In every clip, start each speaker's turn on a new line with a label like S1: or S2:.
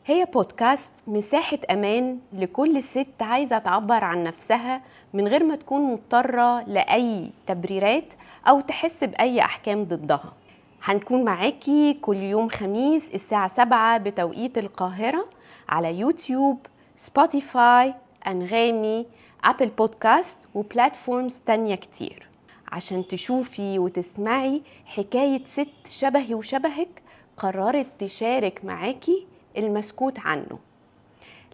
S1: هي بودكاست مساحة أمان لكل ست عايزة تعبر عن نفسها من غير ما تكون مضطرة لأي تبريرات أو تحس بأي أحكام ضدها. هنكون معاكي كل يوم خميس الساعة 7 بتوقيت القاهرة على يوتيوب، سبوتيفاي، أنغامي، أبل بودكاست وبلاتفورمز تانية كتير، عشان تشوفي وتسمعي حكاية ست شبهي وشبهك قررت تشارك معاكي المسكوت عنه.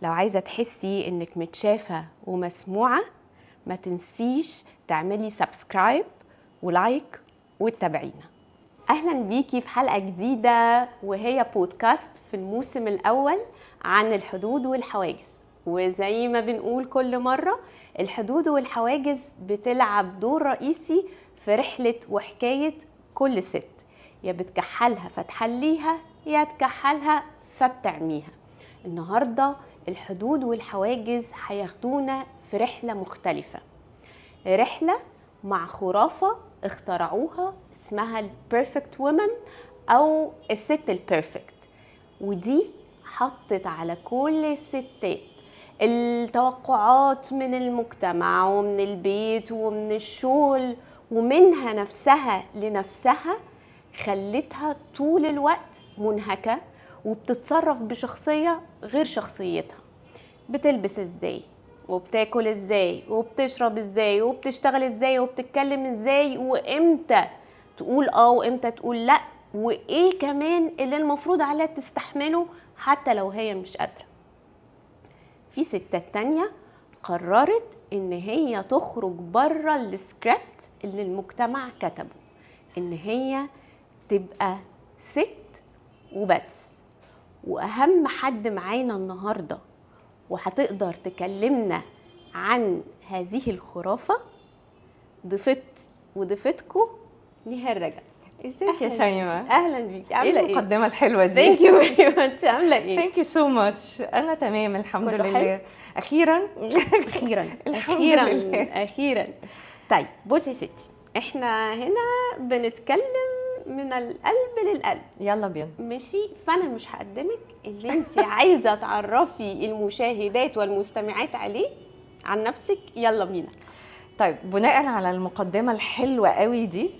S1: لو عايزة تحسي انك متشافة ومسموعة، ما تنسيش تعملي سبسكرايب ولايك وتتابعينا. اهلا بيكي في حلقة جديدة، وهي بودكاست في الموسم الاول عن الحدود والحواجز. وزي ما بنقول كل مرة، الحدود والحواجز بتلعب دور رئيسي في رحلة وحكاية كل ست، يا بتكحلها فتحليها يا تكحلها فبتعميها. النهاردة الحدود والحواجز هياخدونا في رحلة مختلفة، رحلة مع خرافة اخترعوها اسمها البيرفكت وومن أو الست البيرفكت، ودي حطت على كل الستات التوقعات من المجتمع ومن البيت ومن الشغل ومنها نفسها لنفسها، خلتها طول الوقت منهكة وبتتصرف بشخصية غير شخصيتها. بتلبس ازاي وبتاكل ازاي وبتشرب ازاي وبتشتغل ازاي وبتتكلم ازاي، وامتى تقول وامتى تقول لا، وايه كمان اللي المفروض عليها تستحمله حتى لو هي مش قادرة. في ستات تانية قررت ان هي تخرج بره السكريبت اللي المجتمع كتبه، ان هي تبقى ست وبس. واهم حد معانا النهاردة وهتقدر تكلمنا عن هذه الخرافة ضيفتكم نهال رجب.
S2: ازيك يا شيماء؟
S1: اهلا بيكي، عامله ايه؟
S2: المقدمه الحلوه دي.
S1: ثانك يو فيري ماتش. عامله ايه؟
S2: ثانك يو سو ماتش. انا تمام الحمد
S1: كله
S2: لله.
S1: حلو؟
S2: اخيرا
S1: اخيرا
S2: الحمد
S1: اخيرا
S2: لله.
S1: اخيرا. طيب بصي يا ستي، احنا هنا بنتكلم من القلب للقلب،
S2: يلا بينا.
S1: ماشي؟ فانا مش هقدمك اللي انت عايزه تعرفي المشاهدات والمستمعات عليه عن نفسك. يلا بينا.
S2: طيب بناء على المقدمه الحلوه قوي دي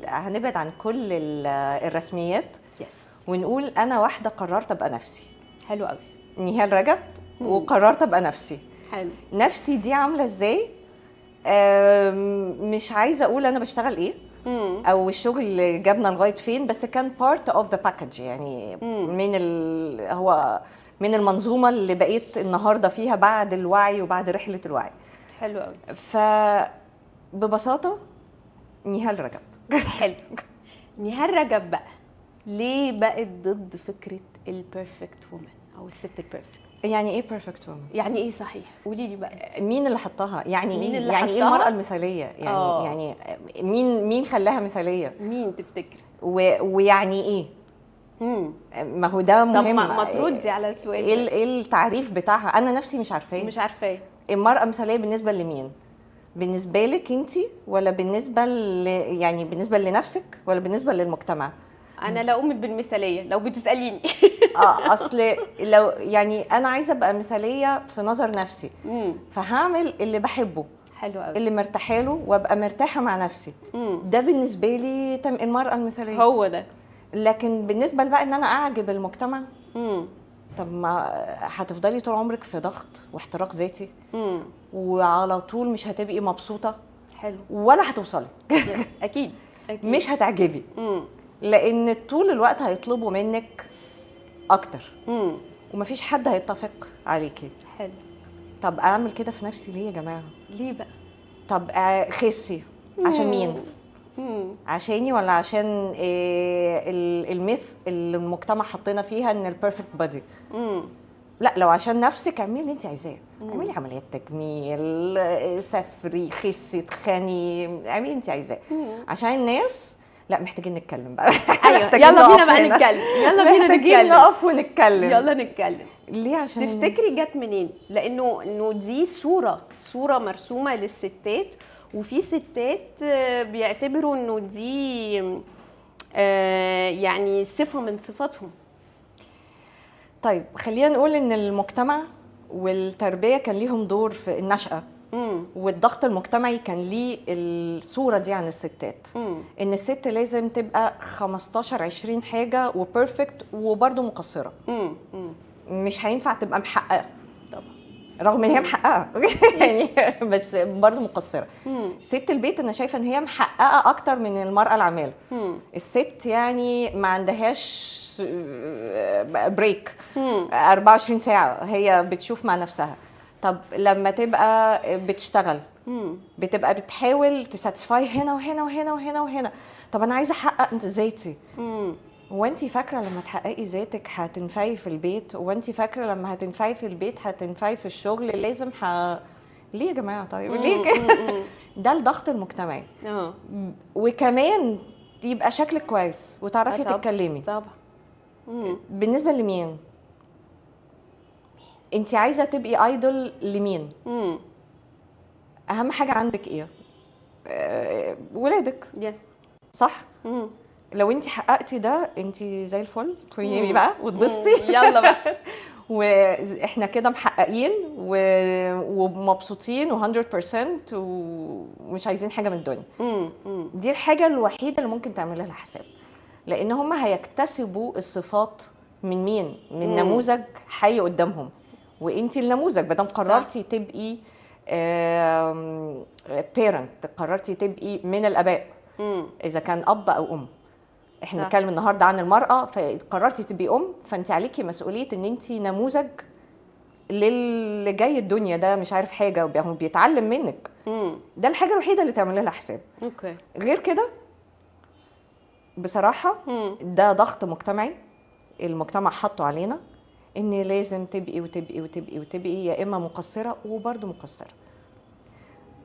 S2: هنبعد عن كل الرسميات ونقول انا واحده قررت ابقى نفسي.
S1: حلو قوي.
S2: نهال رجب وقررت ابقى نفسي.
S1: حلو.
S2: نفسي دي عامله ازاي؟ مش عايزه اقول انا بشتغل ايه او الشغل جابنا لغايه فين، بس كان part of the package، يعني هو من المنظومه اللي بقيت النهارده فيها بعد الوعي وبعد رحله الوعي.
S1: حلو قوي.
S2: ببساطه نهال رجب.
S1: حلو. نهال رجب بقى ليه بقت ضد فكره البيرفكت وومن او الست البيرفكت؟
S2: يعني ايه بيرفكت وومن؟
S1: يعني ايه صحيح؟ قولي لي بقى.
S2: مين اللي حطها؟ يعني
S1: مين اللي
S2: يعني
S1: حطها؟
S2: ايه المراه المثاليه؟ يعني مين خلاها مثاليه؟
S1: مين تفتكري؟
S2: ويعني ايه؟ ما هو ده مهم.
S1: طب ما تردي على سؤال.
S2: ايه التعريف بتاعها؟ انا نفسي مش عارفاه.
S1: مش عارفاه.
S2: المرأة مثالية بالنسبة لمين؟ بالنسبة لك انتي ولا بالنسبة يعني بالنسبة لنفسك ولا بالنسبة للمجتمع؟
S1: انا لا اؤمن بالمثالية لو بتسأليني.
S2: اصل لو يعني انا عايزة ابقى مثالية في نظر نفسي، فهعمل اللي بحبه.
S1: حلو قوي.
S2: اللي مرتاحه له وابقى مرتاحة مع نفسي. ده بالنسبة لي المرأة المثالية.
S1: هو ده.
S2: لكن بالنسبة بقى ان انا اعجب المجتمع، طب ما هتفضلي طول عمرك في ضغط واحتراق ذاتي، وعلى طول مش هتبقي مبسوطة.
S1: حلو.
S2: ولا هتوصلي.
S1: اكيد.
S2: مش هتعجبي. لان طول الوقت هيطلبوا منك اكتر، ومفيش حد هيتفق عليكي.
S1: حلو.
S2: طب اعمل كده في نفسي ليه يا جماعة؟
S1: ليه بقى؟
S2: طب خسي عشان مين؟ عشاني ولا عشان الميث اللي المجتمع حطينا فيها ان البيرفكت بادي؟ لا، لو عشان نفسك اعملي اللي انت عايزاه. اعملي عمليات تجميل، سافري، خسي، تخني، اعملي اللي انت عايزاه. عشان الناس لا، محتاجين نتكلم بقى.
S1: ايوه يلا بينا بقى نتكلم. يلا بينا
S2: محتاجين نقف ونتكلم.
S1: يلا نتكلم.
S2: ليه؟ عشان
S1: تفتكري جت منين؟ لانه دي صوره مرسومه للستات، وفي ستات بيعتبروا انه دي يعني صفه من صفاتهم.
S2: طيب خلينا نقول ان المجتمع والتربيه كان ليهم دور في النشأة، والضغط المجتمعي كان ليه الصوره دي عن الستات، ان الست لازم تبقى 15 20 حاجه وبيرفكت وبرده مقصره. مش هينفع تبقى محققه
S1: طبعا،
S2: رغم ان هي محققه يعني بس برضه مقصره. ست البيت انا شايفه ان هي محققه اكتر من المراه العامله. الست يعني ما عندهاش بريك 24 ساعه، هي بتشوف مع نفسها. طب لما تبقى بتشتغل بتبقى بتحاول تساتسفاي هنا وهنا وهنا وهنا وهنا. طب انا عايزه احقق ذاتي. وانتي فاكره لما تحققي ذاتك هتنفعي في البيت، وانتي فاكره لما هتنفعي في البيت هتنفعي في الشغل. لازم ليه يا جماعه؟ طيب ليه كده؟ ده الضغط المجتمعي. وكمان يبقى شكلك كويس وتعرفي تتكلمي.
S1: طبعا.
S2: بالنسبه لمين انتي عايزه تبقي ايدول؟ لمين؟ اهم حاجه عندك ايه؟ ولادك. صح. لو انت حققتي ده انت زي الفل، تخيمي بقى وتبصي
S1: يلا بقى
S2: واحنا كده محققين ومبسوطين و100% ومش عايزين حاجه من الدنيا. دي الحاجه الوحيده اللي ممكن تعمل لها حساب، لان هم هيكتسبوا الصفات من مين؟ من نموذج حي قدامهم. وانت النموذج بدل قررتي تبقي بيرنت، قررتي تبقي من الاباء اذا كان اب او ام. احنا بنتكلم النهارده عن المراه، فقررتي تبقي ام، فانت عليكي مسؤوليه ان انت نموذج للي جاي الدنيا ده مش عارف حاجه وبيتعلم منك. ده الحاجه الوحيده اللي تعمل لها حساب. غير كده بصراحه ده ضغط مجتمعي المجتمع حطه علينا، ان لازم تبقي وتبقي وتبقي وتبقي يا اما مقصره وبرده مقصره.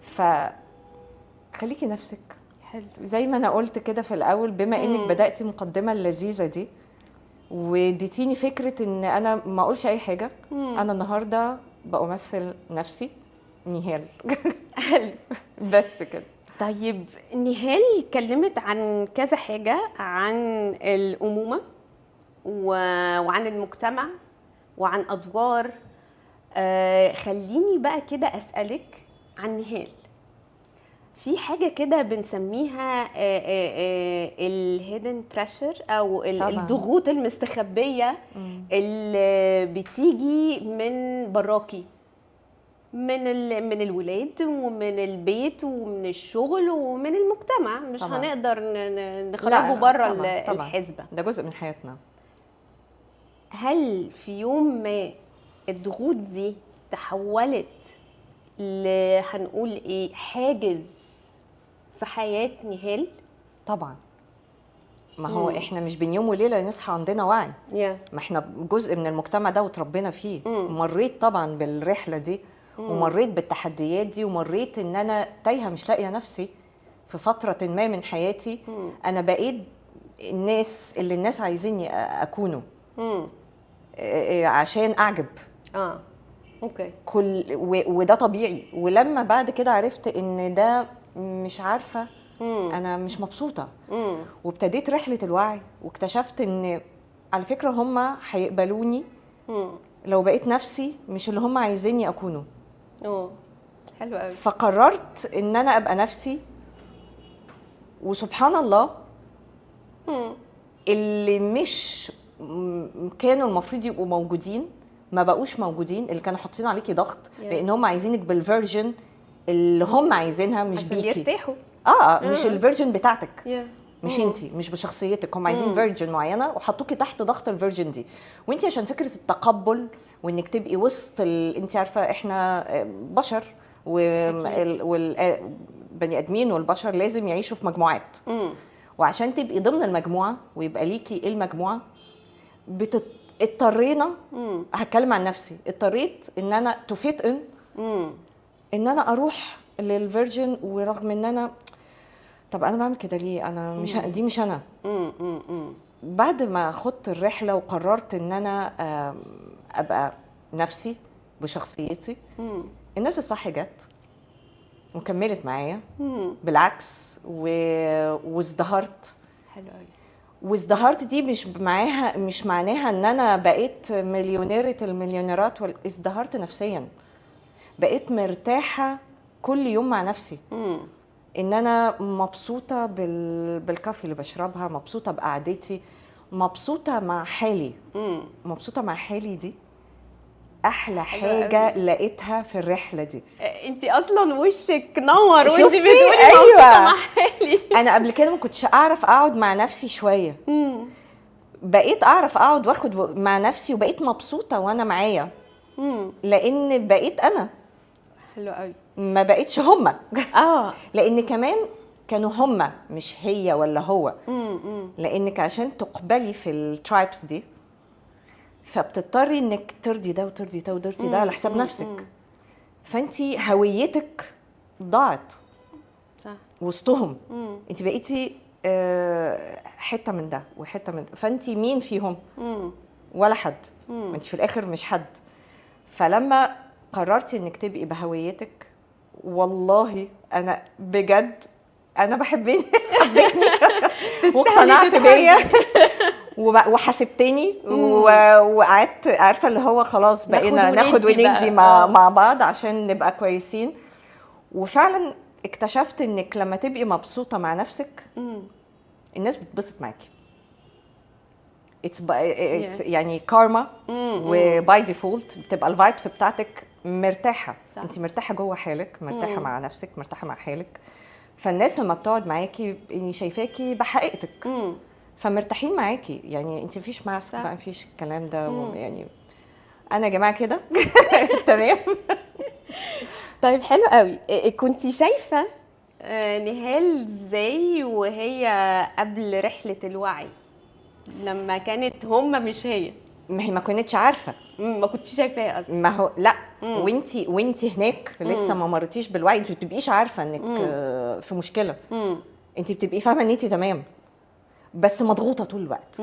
S2: فخليكي نفسك.
S1: حلو.
S2: زي ما انا قلت كده في الاول، بما انك بداتي مقدمه اللذيذه دي واديتيني فكره ان انا ما اقولش اي حاجه، انا النهارده بمثل نفسي نهال.
S1: حلو.
S2: بس كده.
S1: طيب نهال اتكلمت عن كذا حاجه، عن الامومه وعن المجتمع وعن ادوار. خليني بقى كده اسالك عن نهال. في حاجه كده بنسميها الهيدن بريشر او الضغوط المستخبيه اللي بتيجي من براكي، من الولاد ومن البيت ومن الشغل ومن المجتمع. مش طبعا. هنقدر نخرجه بره الحسبه.
S2: ده جزء من حياتنا.
S1: هل في يوم ما الضغوط دي تحولت هنقول ايه، حاجز في حياة نهال؟
S2: طبعا. ما هو احنا مش بين يوم وليله نصحى عندنا وعي. ما احنا جزء من المجتمع ده وتربينا فيه. مريت طبعا بالرحله دي ومريت بالتحديات دي، ومريت ان انا تايهه مش لاقيه نفسي في فتره ما من حياتي. انا بقيت الناس اللي الناس عايزيني اكونه عشان اعجب.
S1: اوكي.
S2: وده طبيعي. ولما بعد كده عرفت ان ده مش عارفه انا مش مبسوطه، وابتديت رحله الوعي واكتشفت ان على فكره هم هيقبلوني لو بقيت نفسي مش اللي هم عايزيني اكونه.
S1: حلو قوي.
S2: فقررت ان انا ابقى نفسي، وسبحان الله اللي مش كانوا المفروض يبقوا موجودين ما بقوش موجودين، اللي كانوا حاطين عليكي ضغط لان هم عايزينك بالفيرجن اللي هم عايزينها، مش
S1: عشان
S2: بيكي
S1: يرتاحوا.
S2: مش الفيرجن بتاعتك. مش انتي، مش بشخصيتك. هم عايزين فيرجن معينه وحطوكي تحت ضغط الفيرجن دي. وانتي عشان فكره التقبل وانك تبقي وسط انتي عارفه احنا بشر والبني ادمين والبشر لازم يعيشوا في مجموعات. وعشان تبقي ضمن المجموعه ويبقى ليكي المجموعه اضطرينا، هتكلم عن نفسي، اضطريت ان انا تفيت ان انا اروح للفيرجن. ورغم ان انا طب انا بعمل كده ليه؟ انا مش دي مش انا. بعد ما خدت الرحله وقررت ان انا ابقى نفسي بشخصيتي، الناس الصح جت وكملت معايا بالعكس وازدهرت.
S1: حلو قوي.
S2: وازدهرت دي مش معناها ان انا بقيت مليونيرة المليونيرات، ازدهرت نفسيا، بقيت مرتاحة كل يوم مع نفسي. ان انا مبسوطة بالكافي اللي بشربها، مبسوطة بقعدتي، مبسوطة مع حالي. مبسوطة مع حالي دي احلى حاجة لقيتها في الرحلة دي.
S1: انتي اصلا وشك نور وانتي
S2: شفتي؟
S1: بتقولي
S2: أيوة.
S1: مبسوطة مع حالي.
S2: انا قبل كده ما كنتش اعرف اقعد مع نفسي شوية، بقيت اعرف اقعد واخد مع نفسي، وبقيت مبسوطة وانا معايا، لان بقيت انا،
S1: حلو قوي.
S2: ما بقيتش هما. لان كمان كانوا هما مش هي ولا هو. لانك عشان تقبلي في الترايبس دي فبتضطري انك ترضي ده وترضي ده وترضي ده على حساب نفسك. فانتي هويتك ضاعت
S1: صح
S2: وسطهم. انتي بقيتي حته من ده وحته من ده، فانتي مين فيهم؟ ولا حد. انتي في الاخر مش حد. فلما قررتي انك تبقي بهويتك، والله انا بجد انا حبيتني واقتنعت بيا وحاسبتني وقعدت عارفه اللي هو خلاص بقينا ناخد وندي مع بعض عشان نبقى كويسين. وفعلا اكتشفت انك لما تبقي مبسوطه مع نفسك الناس بتبسط معاكي. it's يعني كارما، وباي ديفولت بتبقى الفايبس بتاعتك مرتاحه. انت مرتاحه جوه حالك، مرتاحه مع نفسك، مرتاحه مع حالك. فالناس لما بتقعد معاكي شايفاكي بحقيقتك، فمرتاحين معاكي. يعني انت مفيش ماسك بقى، مفيش الكلام ده. يعني انا يا جماعه كده تمام.
S1: طيب حلو قوي. كنتي شايفه نهال ازاي وهي قبل رحله الوعي، لما كانت هم مش هي؟
S2: ما هي ما كنتش عارفه.
S1: ما كنتش شايفاها اصلا.
S2: ما هو لا. وانتي هناك لسه ما مرتيش بالوعي، انت ما بتبقيش عارفه انك في مشكله. انت بتبقي فاهمه ان انت تمام، بس مضغوطه طول الوقت.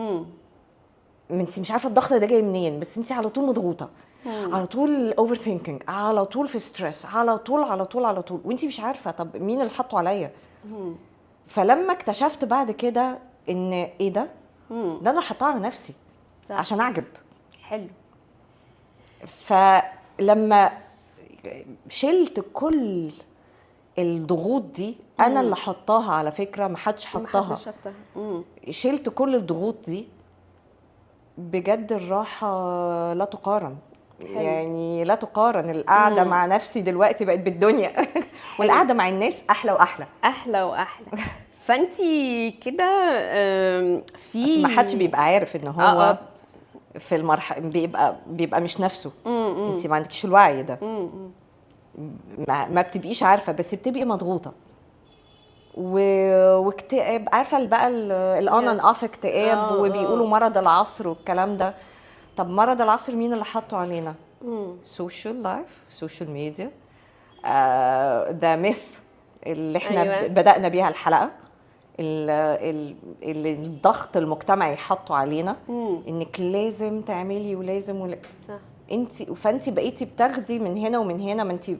S2: انت مش عارفه الضغط ده جاي منين، بس انت على طول مضغوطه، على طول اوفر ثينكينج، على طول في ستريس، على طول على طول على طول، وانت مش عارفه طب مين اللي حطه عليا. فلما اكتشفت بعد كده ان ايه ده انا حطاه على نفسي عشان اعجب.
S1: حلو.
S2: فلما شلت كل الضغوط دي، انا اللي حطاها على فكره، ما حدش حطها. شلت كل الضغوط دي، بجد الراحه لا تقارن. يعني لا تقارن. القعده مع نفسي دلوقتي بقت بالدنيا والقعده مع الناس احلى واحلى،
S1: احلى واحلى. فانتي كده في
S2: ما حدش بيبقى عارف ان هو في المرحله بيبقى مش نفسه. انت ما عندكيش الوعي ده. ما بتبقيش عارفه، بس بتبقي مضغوطه واكتئاب. عارفه بقى الان ان اوف اكتئاب، وبيقولوا مرض العصر والكلام ده. طب مرض العصر مين اللي حطه علينا؟ سوشيال لايف، سوشيال ميديا، ذا ميث اللي احنا بدأنا بيها الحلقه، الضغط المجتمعي حطه علينا، انك لازم تعملي ولازم فانت بقيتي بتاخدي من هنا ومن هنا. ما انت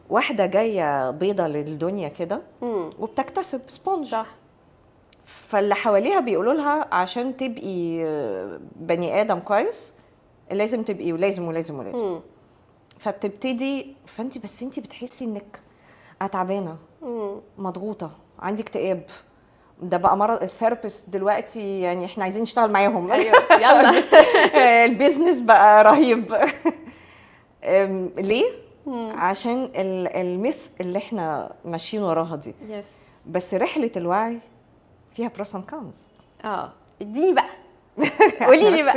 S2: واحده جايه بيضه للدنيا كده وبتكتسب سبونج. صح. فاللي حواليها بيقولوا لها عشان تبقي بني ادم كويس لازم تبقي ولازم ولازم ولازم. فبتبتدي بس انت بتحسي انك تعبانه، مضغوطه، عندي اكتئاب. ده بقى مرض. الثيرابيست دلوقتي يعني احنا عايزين نشتغل معاهم.
S1: ايوه يلا.
S2: البيزنس بقى رهيب. ليه؟ عشان الميث اللي احنا ماشيين وراها دي. بس رحله الوعي فيها بروس اند كونز.
S1: اديني بقى، قولي لي بقى،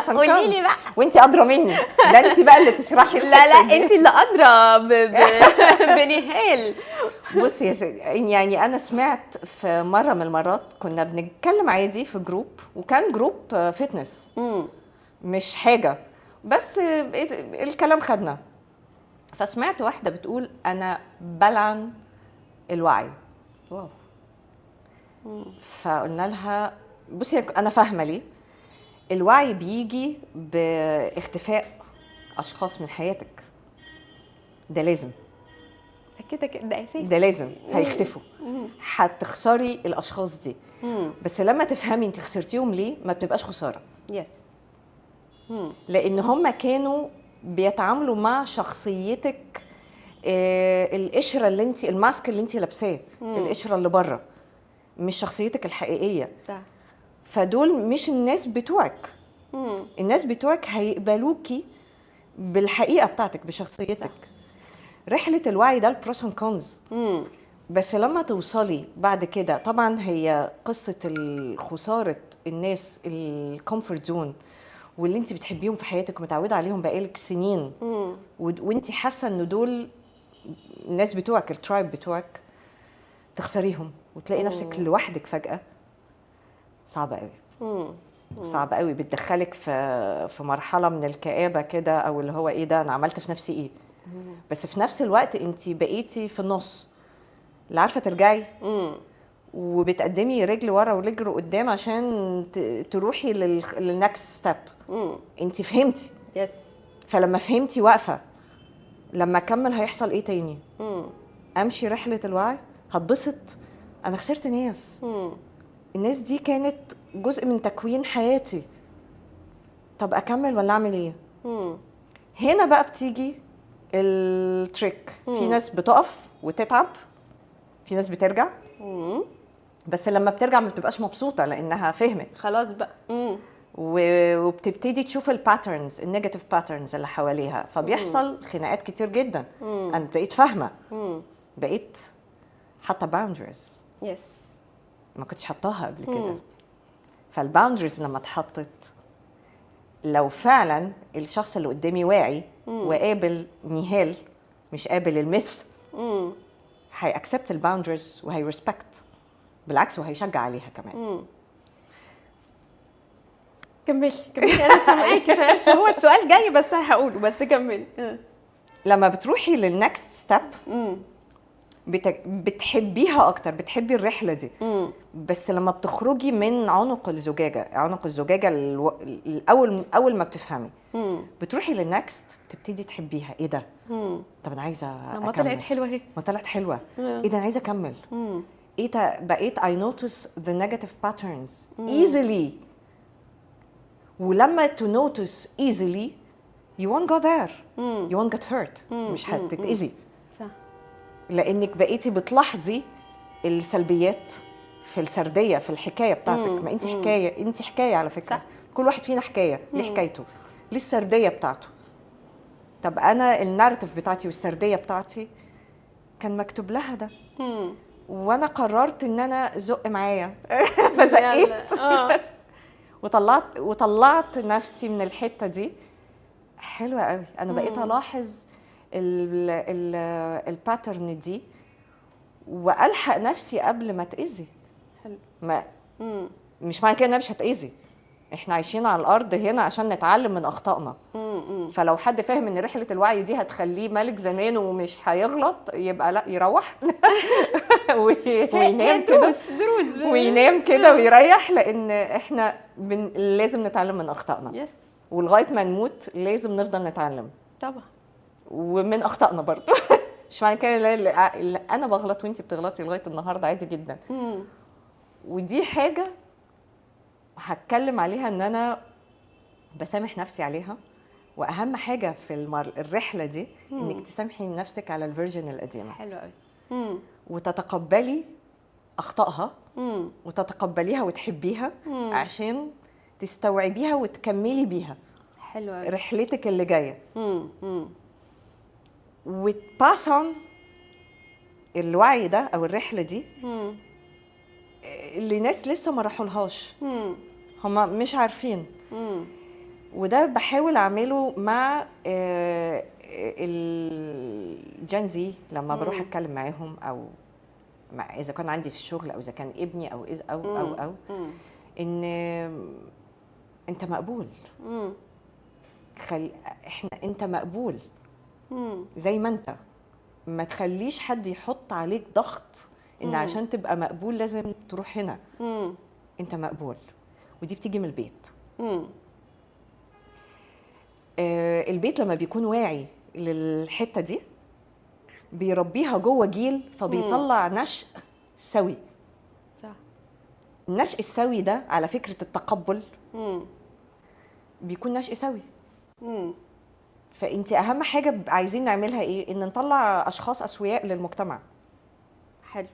S1: قولي لي بقى.
S2: وانتي ادرى مني، ده انتي بقى اللي تشرحي.
S1: لا انتي اللي ادرى بنهال.
S2: بصي يا سيدي، يعني انا سمعت في مره من المرات كنا بنتكلم عادي في جروب، وكان جروب فتنس مش حاجه، بس الكلام خدنا. فسمعت واحده بتقول انا بلعن الوعي. واو. فقلنا لها بصي انا فاهمه ليه. الوعي بيجي باختفاء اشخاص من حياتك، ده لازم.
S1: كده ده اساسي.
S2: ده لازم هيختفوا. هتخسري الاشخاص دي. بس لما تفهمي انت خسرتيهم ليه ما بتبقاش خساره.
S1: يس.
S2: لان هم كانوا بيتعاملوا مع شخصيتك، القشره اللي انت، الماسك اللي انت لابساه، القشره اللي بره، مش شخصيتك الحقيقيه.
S1: صح.
S2: فدول مش الناس بتوعك. الناس بتوعك هيقبلوكي بالحقيقه بتاعتك، بشخصيتك. صح. رحله الوعي ده البروس اند كونز. بس لما توصلي بعد كده، طبعا هي قصه خساره الناس الكومفورت زون واللي انت بتحبيهم في حياتك ومتعوده عليهم بقالك سنين، وانت حاسه ان دول الناس بتوعك، الترايب بتوعك، تخسريهم وتلاقي نفسك لوحدك فجاه. صعبه قوي. صعب قوي، بتدخلك في مرحله من الكآبه كده، او اللي هو ايه ده، انا عملت في نفسي ايه. بس في نفس الوقت انت بقيتي في النص، لا عارفه ترجعي، وبتقدمي رجل ورا ورجل قدام عشان تروحي للنكست ستيب. انت فهمتي.
S1: يس.
S2: فلما فهمتي واقفه، لما اكمل هيحصل ايه تاني؟ امشي رحله الوعي، هتبسط. انا خسرت ناس. الناس دي كانت جزء من تكوين حياتي. طب اكمل ولا اعمل ايه؟ هنا بقى بتيجي التريك. في ناس بتقف وتتعب، في ناس بترجع. بس لما بترجع ما بتبقاش مبسوطه لانها فهمت
S1: خلاص بقى.
S2: وبتبتدي تشوف الباترنز، النيجاتيف باترنز اللي حواليها، فبيحصل خناقات كتير جدا. انا بقيت فاهمه، بقيت حاطه باوندريز.
S1: يس.
S2: ما كنتش حطاها قبل كده. فالباوندريز لما اتحطت، لو فعلا الشخص اللي قدامي واعي وقابل نهال، مش قابل المثل، هيأكسبت الباوندريز وهيرسبكت، بالعكس وهيشجع عليها كمان.
S1: كملي انا سامعاكي. هو السؤال جاي بس انا هقوله، بس كملي.
S2: لما بتروحي للنكست ستيب بتحبيها اكتر، بتحبي الرحله دي. بس لما بتخرجي من عنق الزجاجه اول ما بتفهمي، بتروحي للنكست، بتبتدي تحبيها. ايه ده؟ طب انا عايزه اكمل.
S1: ما طلعت حلوه اهي.
S2: ما طلعت حلوه. ايه ده، انا عايزه اكمل. ايه ده، بقيت I notice the negative patterns easily. ولما to notice easily you won't go there. you won't get hurt. مش هتتأذي.
S1: صح.
S2: لانك بقيتي بتلاحظي السلبيات في السرديه، في الحكايه بتاعتك. ما انت حكايه على فكره. صح. كل واحد فينا حكايه، ليه حكايته، ليه السرديه بتاعته. طب انا الناريتيف بتاعتي والسرديه بتاعتي كان مكتوب لها ده، وانا قررت ان انا ازق معايا فزقيت وطلعت نفسي من الحته دي. حلوه قوي. انا بقيت الاحظ الباترن دي والحق نفسي قبل ما اتاذي.
S1: حلو.
S2: مش معنى كده ان انا مش هتاذي. احنا عايشين على الارض هنا عشان نتعلم من اخطائنا. فلو حد فاهم ان رحله الوعي دي هتخليه ملك زمان ومش هيغلط، يبقى لا، يروح وينام كده، وينام كده ويريح. لان احنا لازم نتعلم من اخطائنا.
S1: يس.
S2: ولغايه ما نموت لازم نفضل نتعلم
S1: طبعا،
S2: ومن اخطائنا برضه. مش معنى كده انا بغلط وانتي بتغلطي لغايه النهارده، عادي جدا. ودي حاجه هتكلم عليها، ان انا بسامح نفسي عليها. واهم حاجه في الرحله دي انك تسامحي نفسك على الفيرجن القديمه.
S1: حلو قوي.
S2: وتتقبلي اخطائها، وتتقبليها وتحبيها عشان تستوعبيها وتكملي بيها.
S1: حلو قوي.
S2: رحلتك اللي جايه. وتباس اون الوعي ده او الرحله دي اللي ناس لسه ما راحولهاش، هم مش عارفين. وده بحاول اعمله مع الجنزي لما بروح اتكلم معاهم، او اذا كان عندي في الشغل، او اذا كان ابني، او ان انت مقبول. انت مقبول زي ما انت. ما تخليش حد يحط عليك ضغط ان عشان تبقى مقبول لازم تروح هنا. انت مقبول. ودي بتيجي من البيت. البيت لما بيكون واعي للحته دي بيربيها جوه جيل فبيطلع نشء سوي.
S1: صح.
S2: النشء السوي ده على فكره التقبل بيكون نشء سوي. فانت اهم حاجه عايزين نعملها ايه؟ ان نطلع اشخاص اسوياء للمجتمع.
S1: حلو.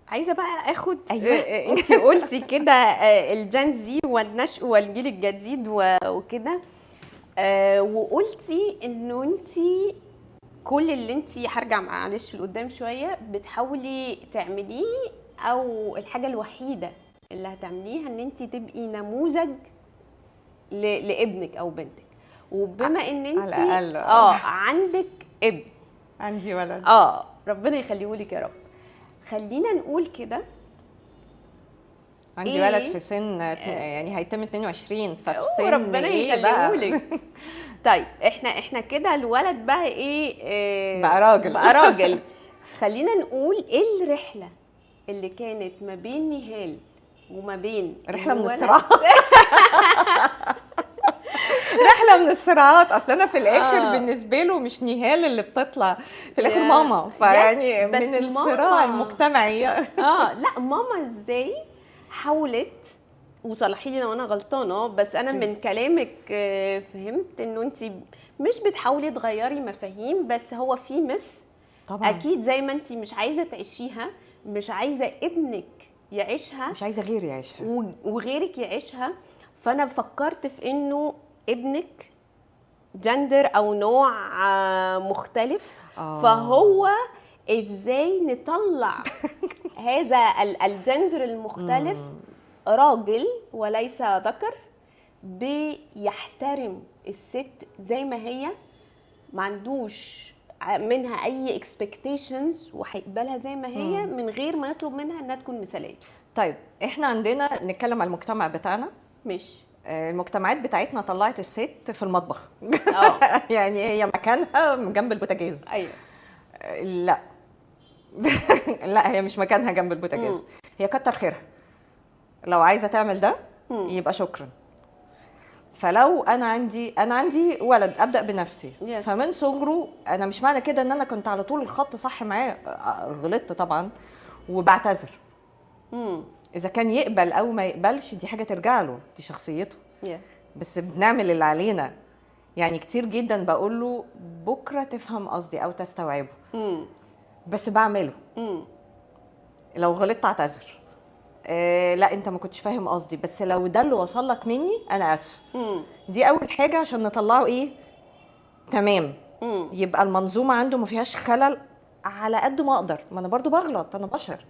S1: عايزه بقى اخد
S2: أيوة.
S1: انت قلتي كده الجين زي والنشء والجيل الجديد وكده، وقلتي انه انت كل اللي انت هرجع معلش لقدام شويه بتحاولي تعمليه، او الحاجه الوحيده اللي هتعمليها ان انت تبقي نموذج لابنك او بنتك. وبما ان انت
S2: على الأقل
S1: عندك ابن،
S2: عندي ولد،
S1: ربنا يخليهولك يا رب، خلينا نقول كده
S2: عندي ولد في سن يعني هيتم 22، ففي سن
S1: ربنا يخليهولك. طيب احنا كده الولد بقى ايه بقى راجل. خلينا نقول ايه الرحله اللي كانت ما بين نهال وما بين
S2: رحله من الصراعات. رحله من الصراعات. اصل انا في الاخر بالنسبه له مش نهال اللي بتطلع في الاخر ماما، فيعني من الصراع المجتمعي.
S1: لا ماما ازاي حاولت، وصلحيني لو انا غلطانه، بس انا من كلامك فهمت انه انت مش بتحاولي تغيري مفاهيم، بس هو في مث
S2: طبعا
S1: اكيد زي ما انت مش عايزه تعيشيها، مش عايزه ابنك يعيشها،
S2: مش عايزه غيري يعيشها
S1: وغيرك يعيشها. فانا فكرت في انه ابنك جندر او نوع مختلف، فهو ازاي نطلع هذا الجندر المختلف راجل وليس ذكر، بيحترم الست زي ما هي، ما عندوش منها اي expectations وهيقبلها زي ما هي من غير ما يطلب منها انها تكون مثاليه.
S2: طيب احنا عندنا نتكلم على المجتمع بتاعنا.
S1: مش
S2: المجتمعات بتاعتنا طلعت الست في المطبخ. يعني هي مكانها جنب البوتاجاز.
S1: ايوه.
S2: لا لا هي مش مكانها جنب البوتاجاز. هي كتر خيرها لو عايزه تعمل ده يبقى شكرا. فلو انا عندي ولد ابدا بنفسي، فمن صغره انا مش معنى كده ان انا كنت على طول الخط صح معاه، غلطت طبعا وبعتذر. اذا كان يقبل او ما يقبلش دي حاجه ترجع له، دي شخصيته. بس بنعمل اللي علينا. يعني كتير جدا بقول له بكره تفهم قصدي او تستوعبه، بس بعمله. لو غلطت اعتذر، لا انت ما كنتش فاهم قصدي، بس لو ده اللي وصل لك مني انا اسف. دي اول حاجه عشان نطلعه ايه تمام. يبقى المنظومه عنده ما فيهاش خلل على قد ما اقدر، ما انا برضو بغلط، انا بشر.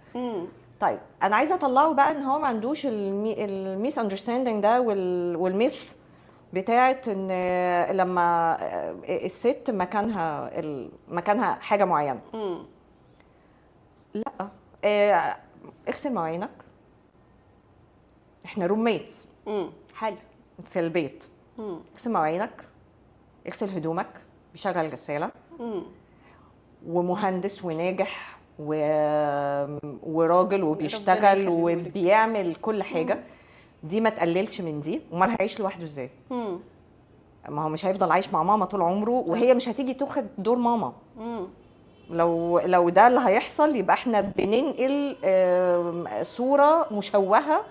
S2: طيب انا عايزه اطلعه بقى ان هو ما عندوش الميس اندرستاندينج ده والميث بتاعت ان لما الست مكانها حاجه معينه. لا اغسل مواعينك، احنا روميتس
S1: حلو
S2: في البيت. اغسل مواعينك، اغسل هدومك، بيشغل غساله، ومهندس وناجح وراجل وبيشتغل وبيعمل كل حاجه. دي ما تقللش من دي. امال هيعيش لوحده ازاي؟ ما هو مش هيفضل عايش مع ماما طول عمره، وهي مش هتيجي تاخد دور ماما. لو ده اللي هيحصل يبقى احنا بننقل صوره مشوهه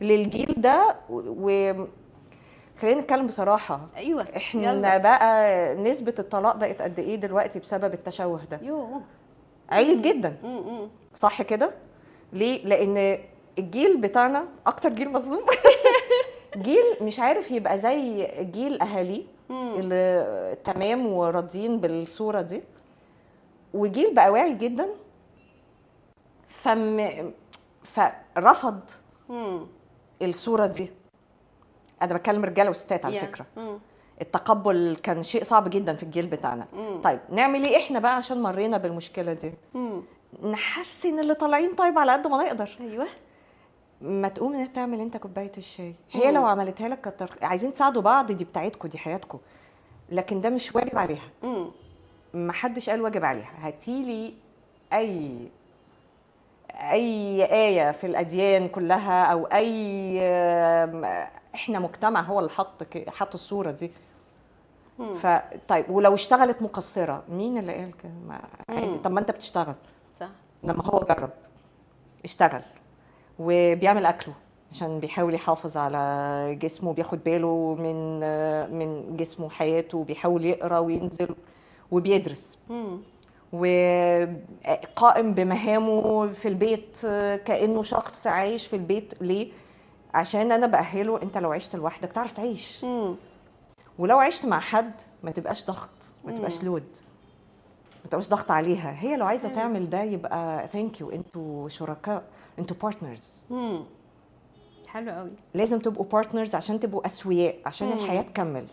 S2: للجيل ده. خلينا نتكلم بصراحه.
S1: ايوه
S2: احنا يلا. بقى نسبه الطلاق بقت قد ايه دلوقتي بسبب التشوه ده؟ عالية جدا. صح كده؟ ليه؟ لان الجيل بتاعنا اكتر جيل مظلوم. جيل مش عارف يبقى زي جيل اهاليه اللي تمام وراضيين بالصوره دي، وجيل بقى واعي جدا فرفض الصوره دي. انا بتكلم رجاله وستات على فكره. التقبل كان شيء صعب جدا في الجيل بتاعنا. طيب نعمل ايه احنا بقى عشان مرينا بالمشكله دي؟ نحسن اللي طالعين طيب على قد ما نقدر.
S1: ايوه.
S2: ما تقوم انت تعمل انت كوبايه الشاي، هي لو عملتها لك كتر. عايزين تساعدوا بعض، دي بتاعتكم، دي حياتكم، لكن ده مش واجب عليها. ما حدش قال واجب عليها. هاتيلي اي آية في الأديان كلها أو أي إحنا مجتمع هو اللي حط الصورة دي. طيب ولو اشتغلت مقصره، مين اللي قال كده؟ عادي. طب ما انت بتشتغل.
S1: صح.
S2: لما هو جرب اشتغل وبيعمل اكله عشان بيحاول يحافظ على جسمه، بياخد باله من جسمه وحياته، وبيحاول يقرا وينزل وبيدرس، وقائم بمهامه في البيت كأنه شخص عايش في البيت. ليه؟ عشان انا بأهله انت لو عشت لوحدك تعرف تعيش، ولو عشت مع حد ما تبقاش ضغط، ما تبقاش لود، ما تبقاش ضغط عليها. هي لو عايزه تعمل ده يبقى ثانك يو، انتوا شركاء، انتوا بارتنرز.
S1: حلو قوي.
S2: لازم تبقوا بارتنرز عشان تبقوا اسوياء، عشان الحياه تكمل.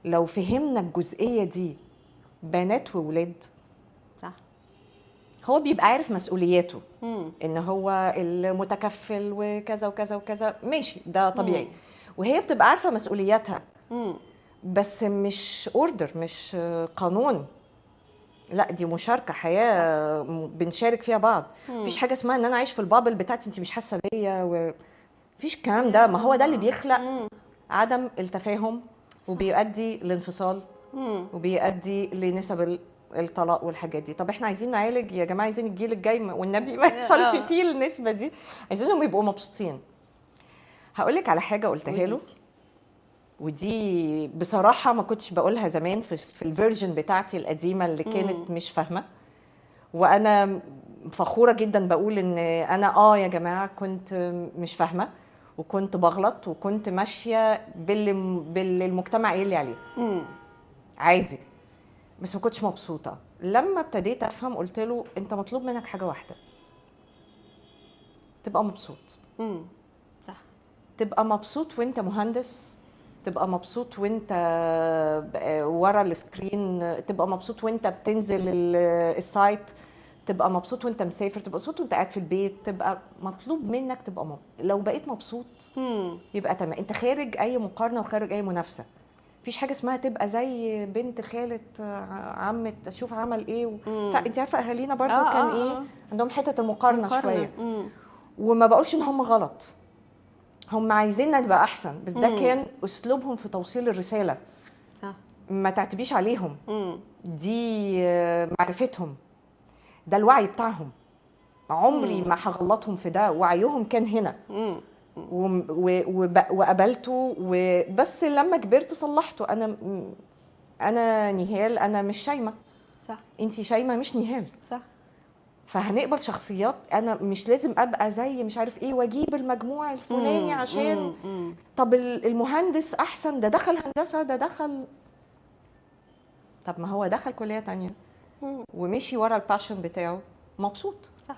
S2: لو فهمنا الجزئيه دي بنات وولاد،
S1: صح،
S2: هو بيبقى عارف مسؤولياته، ان هو المتكفل وكذا وكذا وكذا، ماشي، ده طبيعي. وهي بتبقى عارفه مسؤولياتها، بس مش اوردر، مش قانون، لا دي مشاركه، حياه بنشارك فيها بعض. مفيش حاجه اسمها ان انا عايش في البابل بتاعتي انت مش حاسه بيا، مفيش الكلام ده. ما هو ده اللي بيخلق عدم التفاهم، وبيؤدي لانفصال، وبيؤدي لنسب الطلاق والحاجات دي. طب احنا عايزين نعالج يا جماعه، عايزين الجيل الجاي والنبي ما يحصلش فيه النسبه دي، عايزينهم يبقوا مبسوطين. هقولك على حاجه قلتها له، ودي بصراحه ما كنتش بقولها زمان في الفيرجن بتاعتي القديمه اللي كانت مش فاهمه، وانا فخوره جدا بقول ان انا يا جماعه كنت مش فاهمه، وكنت بغلط، وكنت ماشيه باللي المجتمع قايل لي عليه عادي، بس ما كنتش مبسوطه. لما ابتديت افهم قلت له انت مطلوب منك حاجه واحده، تبقى مبسوط.
S1: صح.
S2: تبقى مبسوط وانت مهندس، تبقى مبسوط وانت ورا السكرين، تبقى مبسوط وانت بتنزل السايت، تبقى مبسوط وانت مسافر، تبقى مبسوط وانت قاعد في البيت. تبقى مطلوب منك تبقى لو بقيت مبسوط يبقى تمام. انت خارج اي مقارنه وخارج اي منافسه. مفيش حاجه اسمها تبقى زي بنت خاله عمه شوف عمل ايه فانت عارفه اهالينا برضو كان ايه عندهم حته المقارنه شويه. وما بقولش ان هم غلط، هم عايزيننا نبقى احسن، بس ده كان اسلوبهم في توصيل الرساله.
S1: صح.
S2: ما تعتبيش عليهم، دي معرفتهم، ده الوعي بتاعهم. عمري ما هغلطهم في ده، وعيهم كان هنا وقبلته. وبس لما كبرت صلحته. انا نهال، انا مش شايمه،
S1: صح،
S2: انتي شايمه مش نهال،
S1: صح.
S2: فهنقبل شخصيات. انا مش لازم ابقى زي مش عارف ايه واجيب المجموع الفلاني عشان طب المهندس احسن، ده دخل هندسه، ده دخل، طب ما هو دخل كليه تانية ومشي ورا الباشن بتاعه مبسوط.
S1: صح.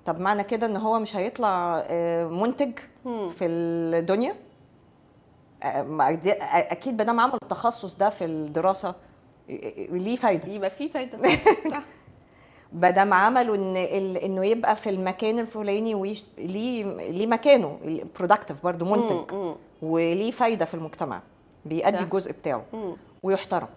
S2: طب معنى كده ان هو مش هيطلع منتج في الدنيا؟ اكيد بدل عمل التخصص ده في الدراسه ليه فايده،
S1: يبقى في فايده. صح.
S2: بدل عمله انه يبقى في المكان الفلاني ليه مكانه برودكتيف برضو، منتج وليه فايده في المجتمع، بيأدي الجزء بتاعه ويحترم.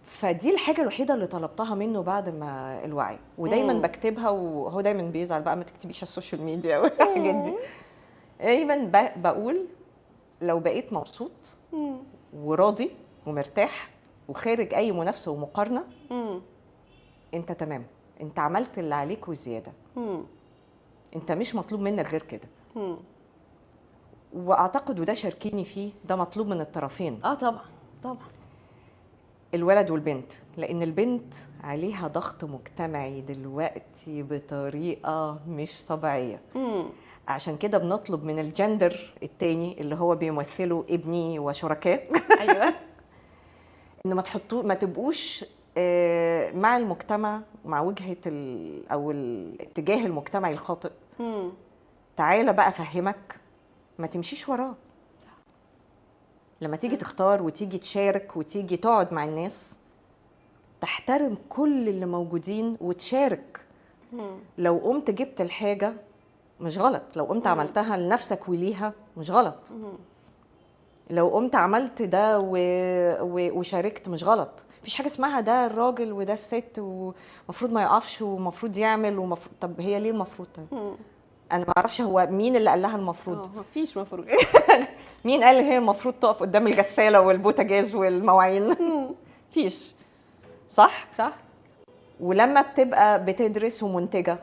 S2: فدي الحاجه الوحيده اللي طلبتها منه بعد ما الوعي. ودايما بكتبها، وهو دايما بيزعل بقى ما تكتبيش على السوشيال ميديا والحاجات دي. دايما بقول لو بقيت مبسوط وراضي ومرتاح وخارج اي منافسه ومقارنه، انت تمام، انت عملت اللي عليك وزياده، انت مش مطلوب منك غير كده. واعتقد وده شاركيني فيه، ده مطلوب من الطرفين.
S1: طبعا طبعا،
S2: الولد والبنت، لان البنت عليها ضغط مجتمعي دلوقتي بطريقه مش طبيعيه. عشان كده بنطلب من الجندر التاني اللي هو بيمثله ابني وشركاء
S1: ايوه
S2: ان ما تبقوش مع المجتمع، مع وجهه او الاتجاه المجتمعي الخاطئ. تعالى بقى افهمك، ما تمشيش وراه. لما تيجي تختار وتيجي تشارك وتيجي تقعد مع الناس، تحترم كل اللي موجودين وتشارك. لو قمت جبت الحاجة مش غلط، لو قمت عملتها لنفسك وليها مش غلط، لو قمت عملت ده وشاركت مش غلط. مفيش حاجة اسمها ده الراجل وده الست ومفروض ما يقفش ومفروض يعمل طب هي ليه المفروض؟ انا ما اعرفش هو مين اللي قال لها المفروض.
S1: مفيش مفروض
S2: مين قال هي المفروض تقف قدام الغساله والبوتاجاز والمواعين؟ فيش. صح. ولما بتبقى بتدرس ومنتجه،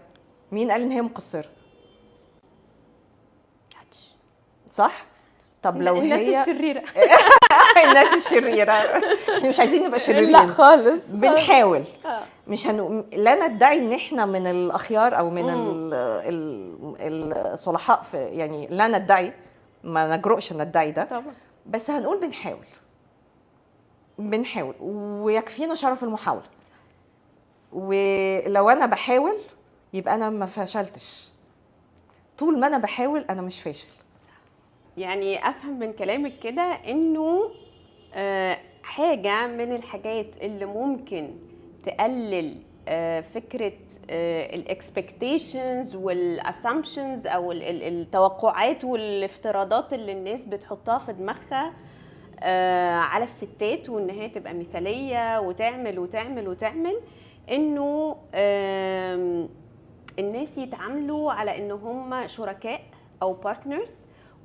S2: مين قال ان هي مقصره؟ صح. طب لو
S1: الناس
S2: هي
S1: الشريره
S2: الناس الشريره، احنا مش عايزين نبقى شريرين،
S1: لا خالص.
S2: بنحاول. مش لا ندعي ان احنا من الاخيار او من الصلحاء في، يعني لا ندعي، ما نجرؤش ندعي ده
S1: طبعا.
S2: بس هنقول بنحاول ويكفينا شرف المحاوله. ولو انا بحاول يبقى انا ما فشلتش، طول ما انا بحاول انا مش فاشل.
S1: يعني افهم من كلامك كده انه حاجه من الحاجات اللي ممكن تقلل فكره الاكسبكتيشنز والاسامبشنز او التوقعات والافتراضات اللي الناس بتحطها في دماغها على الستات، وان هي تبقى مثاليه وتعمل وتعمل وتعمل، انه الناس يتعاملوا على ان هم شركاء او بارتنرز،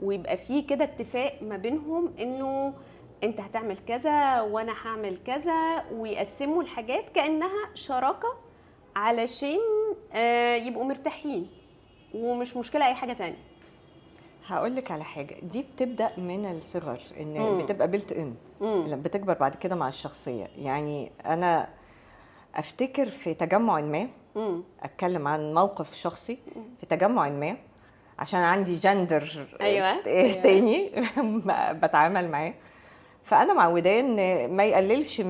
S1: ويبقى فيه كده اتفاق ما بينهم انه انت هتعمل كذا وانا هعمل كذا، ويقسموا الحاجات كأنها شراكة علشان يبقوا مرتاحين ومش مشكلة اي حاجة تانية.
S2: هقول لك على حاجه، دي بتبدا من الصغر، ان بتبقى بيلت ان، لما بتكبر بعد كده مع الشخصيه. يعني انا افتكر في تجمع ما، اتكلم عن موقف شخصي في تجمع ما عشان عندي جندر
S1: أيوة.
S2: تاني بتعامل معاه. فانا معوداه ان ما يقللش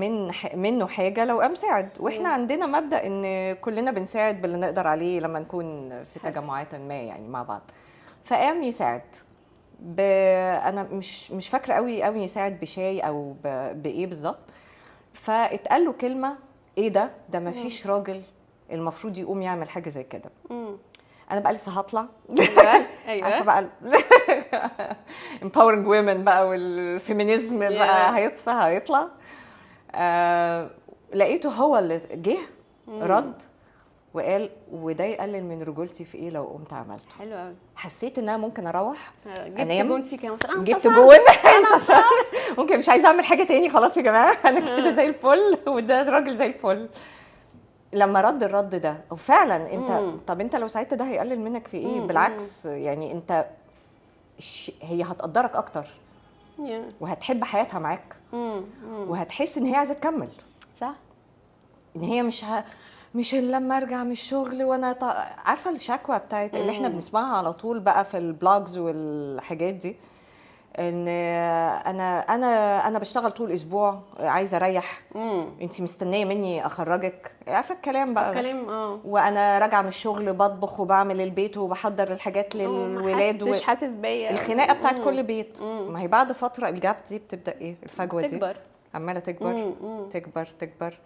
S2: منه حاجه لو قام ساعد، واحنا عندنا مبدا ان كلنا بنساعد باللي نقدر عليه لما نكون في تجمعات ما يعني مع بعض. فقام يساعد انا مش فاكره قوي يساعد بشاي او بايه بالظبط. فاتقال له كلمه، ايه ده ما فيش راجل المفروض يقوم يعمل حاجه زي كده. انا بقى لسه هطلع.
S1: ايوه
S2: عارفه بقى empowering women بقى والفيمينيزم بقى هيطلع. لقيته هو اللي جه رد وقال، وده يقلل من رجولتي في ايه لو قمت عملته.
S1: حلو قوي.
S2: حسيت ان انا ممكن اروح
S1: جبت جون فيك يا مصر،
S2: جبت جون ممكن مش عايزه اعمل حاجه تاني، خلاص يا جماعه انا كده زي الفل وده راجل زي الفل. لما رد الرد ده وفعلا انت طب انت لو ساعدت ده هيقلل منك في ايه؟ بالعكس يعني انت هي هتقدرك اكتر وهتحب حياتها معاك وهتحس ان هي عايزه تكمل.
S1: صح.
S2: ان هي مش لما ارجع من الشغل وانا عارفه الشكوى بتاعت اللي احنا بنسمعها على طول بقى في البلوجز والحاجات دي، ان انا بشتغل طول الاسبوع عايزه اريح، انت مستنيه مني اخرجك، عارفه الكلام بقى وانا راجعه من الشغل بطبخ وبعمل البيت وبحضر الحاجات للولاد
S1: مش حاسس بيا
S2: الخناقه بتاعت كل بيت. ما هي بعد فتره الجاب دي بتبدا ايه؟ الفجوه دي عماله تكبر تكبر تكبر،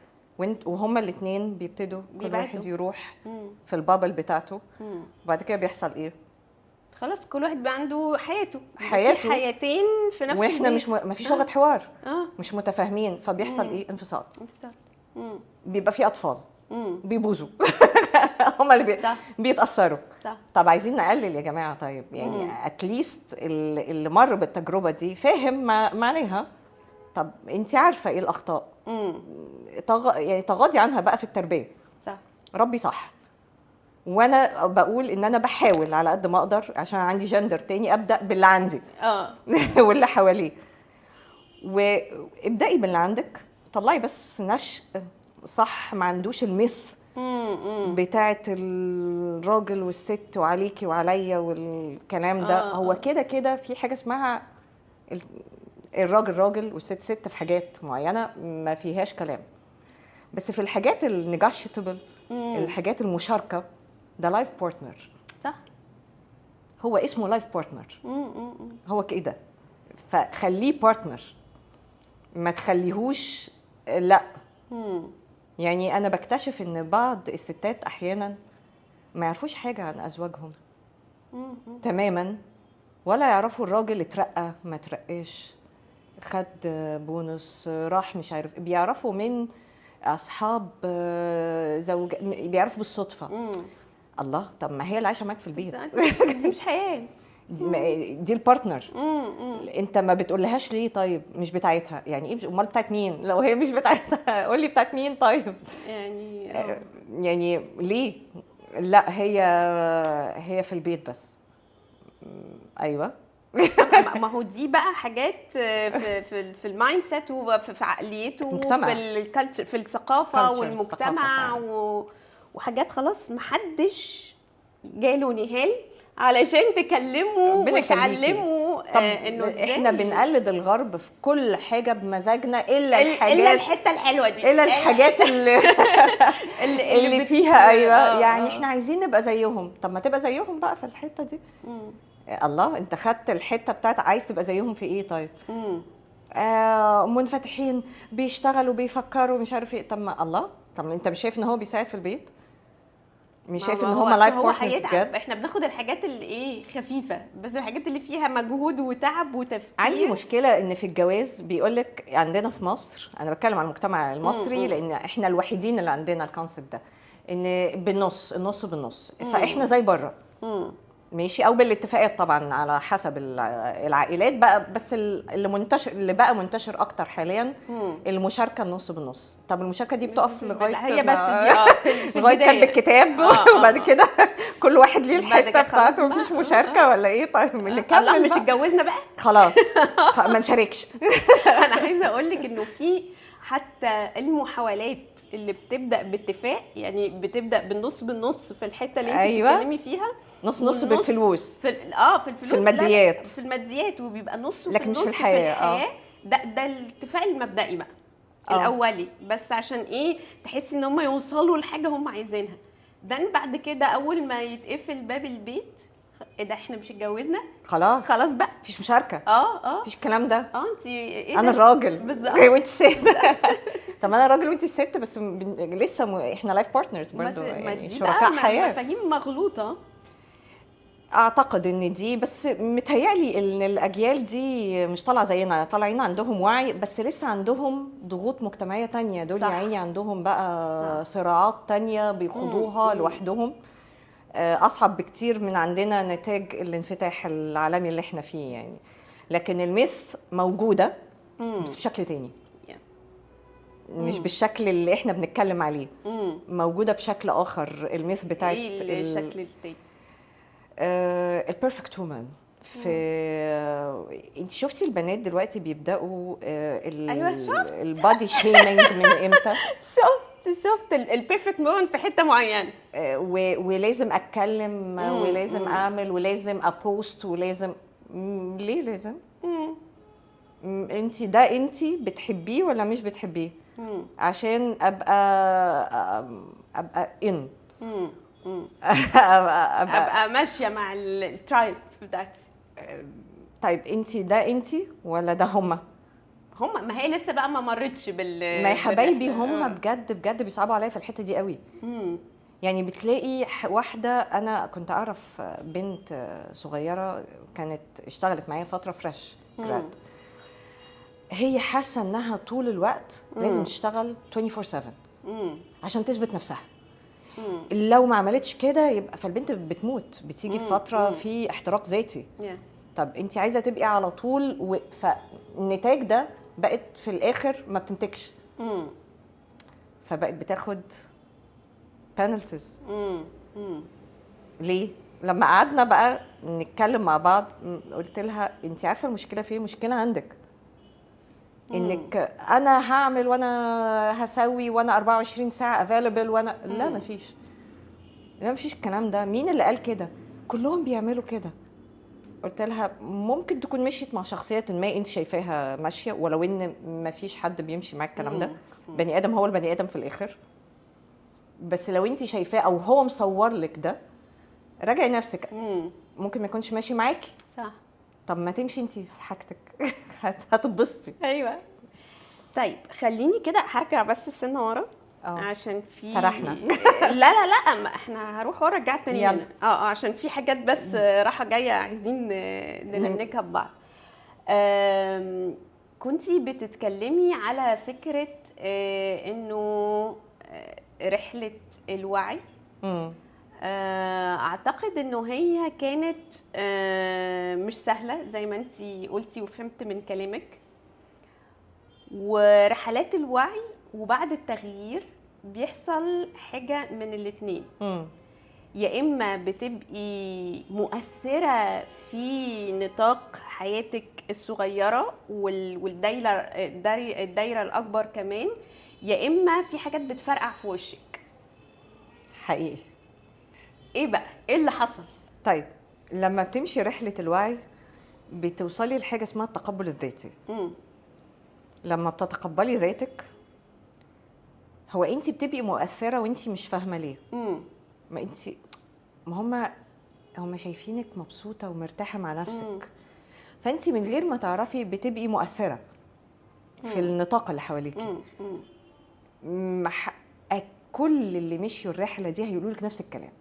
S2: وهما الاثنين بيبتدوا كل واحد يروح في البابل بتاعته. وبعد كده بيحصل ايه؟
S1: خلاص كل واحد بقى عنده حياته حياتين في نفس
S2: واحنا ما فيش لغه حوار، مش متفاهمين، فبيحصل ايه؟ انفصال. بيبقى في اطفال بيبوظوا هم اللي بيتاثروا. طب عايزين نقلل يا جماعه، طيب يعني اتليست اللي مر بالتجربه دي فاهم معناها. طب انت عارفه ايه الاخطاء، يعني تغاضي عنها بقى في التربيه. ربي صح. وانا بقول ان انا بحاول على قد ما اقدر عشان عندي جندر تاني ابدا باللي عندي واللي حواليه. وابدأي باللي عندك، طلعي بس نشء صح، ما عندوش المث بتاعت الراجل والست وعليكي وعليا والكلام ده. هو كده كده في حاجه اسمها الراجل راجل والست ست في حاجات معينه ما فيهاش كلام، بس في الحاجات النيجوشيتبل الحاجات المشاركه ده لايف بارتنر.
S1: صح.
S2: هو اسمه لايف بارتنر، هو كده، فخليه بارتنر ما تخليهوش لا. يعني انا بكتشف ان بعض الستات احيانا ما يعرفوش حاجه عن ازواجهم تماما، ولا يعرفوا الراجل اترقى ما ترقاش، خد بونص، راح مش عارف، بيعرفوا من اصحاب زوج، بيعرفوا بالصدفه. الله، طب ما هي اللي عايشه معاك في البيت
S1: دي مش حياه،
S2: دي البارتنر. انت ما بتقولهاش ليه؟ طيب مش بتاعتها يعني ايه؟ امال بتاعت مين؟ لو هي مش بتاعتها قول لي بتاعت مين طيب. يعني ليه؟ لا هي في البيت بس. ايوه.
S1: ما هو دي بقى حاجات في المايند سيت وفي عقليته
S2: المجتمع.
S1: وفي الكالتشر، في الثقافه والمجتمع وحاجات خلاص محدش جاله نهال علشان تكلمه وتعلمه انه
S2: احنا بنقلد الغرب في كل حاجه بمزاجنا الا
S1: الحته الحلوه دي،
S2: الا الحاجات اللي فيها ايوه يعني احنا عايزين نبقى زيهم. طب ما تبقى زيهم بقى في الحته دي. الله، انت خدت الحته بتاعت عايز تبقى زيهم في ايه طيب؟ منفتحين، بيشتغلوا، بيفكروا، مش عارف ايه. طب ما الله، طب انت مش شايف ان هو بيساعد في البيت؟ مش شايف ان هم لايف بارتنرز بجد؟
S1: احنا بناخد الحاجات اللي ايه خفيفه، بس الحاجات اللي فيها مجهود وتعب وتفكير.
S2: عندي مشكله ان في الجواز بيقولك عندنا في مصر، انا بتكلم عن المجتمع المصري لان احنا الوحيدين اللي عندنا الكونسبت ده، ان بالنص، النص بالنص. فاحنا زي بره ماشي، او بالاتفاقات طبعا على حسب العائلات بقى. بس اللي منتشر، اللي بقى منتشر اكتر حاليا المشاركه النص بالنص. طب المشاركه دي بتقف لغايه
S1: هي بس دي في
S2: لغايه كتب الكتاب وبعد كده كل واحد ليه الحته بتاعته، مفيش مشاركه ولا ايه؟ طيب
S1: الله مش اتجوزنا بقى
S2: خلاص ما نشاركش.
S1: انا عايزه اقول لك انه في حتى المحاولات اللي بتبدا باتفاق، يعني بتبدا بالنص بالنص في الحته اللي انت بتتكلمي فيها،
S2: نص نص بالفلوس،
S1: في الفلوس،
S2: في الماديات،
S1: لا في الماديات، وبيبقى نص
S2: لكن
S1: في
S2: مش في الحياه.
S1: ده الاتفاق المبدئي بقى الاولي، بس عشان ايه؟ تحسي ان هم يوصلوا لحاجه هم عايزينها. ده بعد كده اول ما يتقفل باب البيت، ايه ده احنا مش اتجوزنا خلاص بقى مفيش
S2: مشاركه. مفيش الكلام ده.
S1: انت ايه؟
S2: انا الراجل
S1: بالظبط
S2: وانت الست. طب انا الراجل وانت الست، بس لسه احنا لايف بارتنرز برضه، يعني شركاء حياه.
S1: مفاهيم مغلوطه.
S2: اعتقد ان دي بس متهيألي ان الاجيال دي مش طالعه زينا، طالعين عندهم وعي بس لسه عندهم ضغوط مجتمعيه تانية. دول يا عيني عندهم بقى صراعات تانية بيخوضوها لوحدهم، اصعب بكتير من عندنا نتاج الانفتاح العالمي اللي احنا فيه يعني. لكن الميث موجوده بس بشكل تاني، مش بالشكل اللي احنا بنتكلم عليه. موجوده بشكل اخر. الميث بتاعت
S1: ايه الشكل التاني؟
S2: البيرفكت وومن. في انت شفتي البنات دلوقتي بيبداوا البادي شيمينج من امتى؟
S1: شفت البيرفكت وومن في حته معينه،
S2: ولازم اتكلم ولازم اعمل ولازم ابوست ولازم. ليه لازم؟ انت ده انت بتحبيه ولا مش بتحبيه؟ عشان ابقى ان
S1: ابقى ماشيه مع الترايب بتاعتي.
S2: طيب انت ده انت ولا ده هما؟
S1: ما هي لسه بقى ما مرتش
S2: ما يا حبايبي هما بجد بجد بيصعبوا عليا في الحته دي قوي. يعني بتلاقي واحده، انا كنت اعرف بنت صغيره كانت اشتغلت معايا فتره فريش جراد، هي حاسه انها طول الوقت لازم تشتغل 24/7 عشان تثبت نفسها. لو ما عملتش كده يبقى فالبنت بتموت، بتيجي في فتره في احتراق ذاتي. طب انت عايزه تبقي على طول فالنتاج ده بقت في الاخر ما بتنتجش، فبقت بتاخد بانلتيز. ليه؟ لما قعدنا بقى نتكلم مع بعض قلت لها انت عارفه المشكله فين؟ المشكله عندك انك انا هعمل وانا هسوي وانا 24 ساعه افيلبل وانا لا مفيش، لا مفيش الكلام ده. مين اللي قال كده؟ كلهم بيعملوا كده. قلت لها ممكن تكون مشيت مع شخصيه ما انت شايفاها ماشيه، ولو ان مفيش حد بيمشي مع الكلام ده، بني ادم هو البني ادم في الاخر. بس لو انت شايفاه او هو مصور لك ده، راجعي نفسك. ممكن ما يكونش ماشي معاكي،
S1: صح.
S2: طب ما تمشي انت في حاجتك هتتبسطي.
S1: ايوه. طيب خليني كده هرجع بس السنه ورا عشان في
S2: سرحنا.
S1: لا ما احنا هروح ورا رجعت تاني
S2: يلا.
S1: عشان في حاجات بس راحه جايه عايزين ننكها ببعض. كنتي بتتكلمي على فكره انه رحله الوعي اعتقد انه هي كانت مش سهله زي ما انتي قلتي وفهمت من كلامك. ورحلات الوعي وبعد التغيير بيحصل حاجه من الاتنين، يا اما بتبقي مؤثره في نطاق حياتك الصغيره الدايره الاكبر كمان، يا اما في حاجات بتفرقع في وشك.
S2: حقيقي.
S1: ايه بقى ايه اللي حصل؟
S2: طيب لما بتمشي رحله الوعي بتوصلي لحاجه اسمها التقبل الذاتي. لما بتتقبلي ذاتك هو انت بتبقي مؤثره وانت مش فاهمه ليه. ما هم شايفينك مبسوطه ومرتاحه مع نفسك، فانت من غير ما تعرفي بتبقي مؤثره في النطاق اللي حواليكي. كل اللي مشيوا الرحله دي هيقولوا لك نفس الكلام.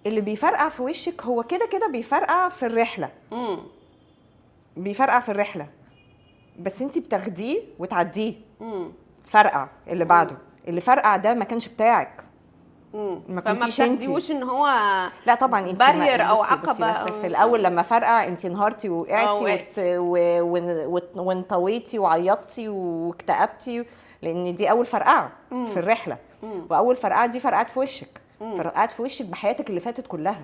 S2: اللي بيفرقع في وشك هو كده كده بيفرقع في الرحله. بيفرقع في الرحله بس انت بتاخديه وتعديه. فرقع اللي بعده. اللي فرقع ده ما كانش بتاعك.
S1: ما بتاخديهوش ان هو
S2: لا طبعا انت
S1: بارير او
S2: بصي
S1: عقبه.
S2: بس في الاول لما فرقع انت انهارتي وقعتي وانطويتي وعيطتي واكتئبتي، لان دي اول فرقعه في الرحله. واول فرقعه دي فرقعت في وشك. فرقعت في وشك بحياتك اللي فاتت كلها.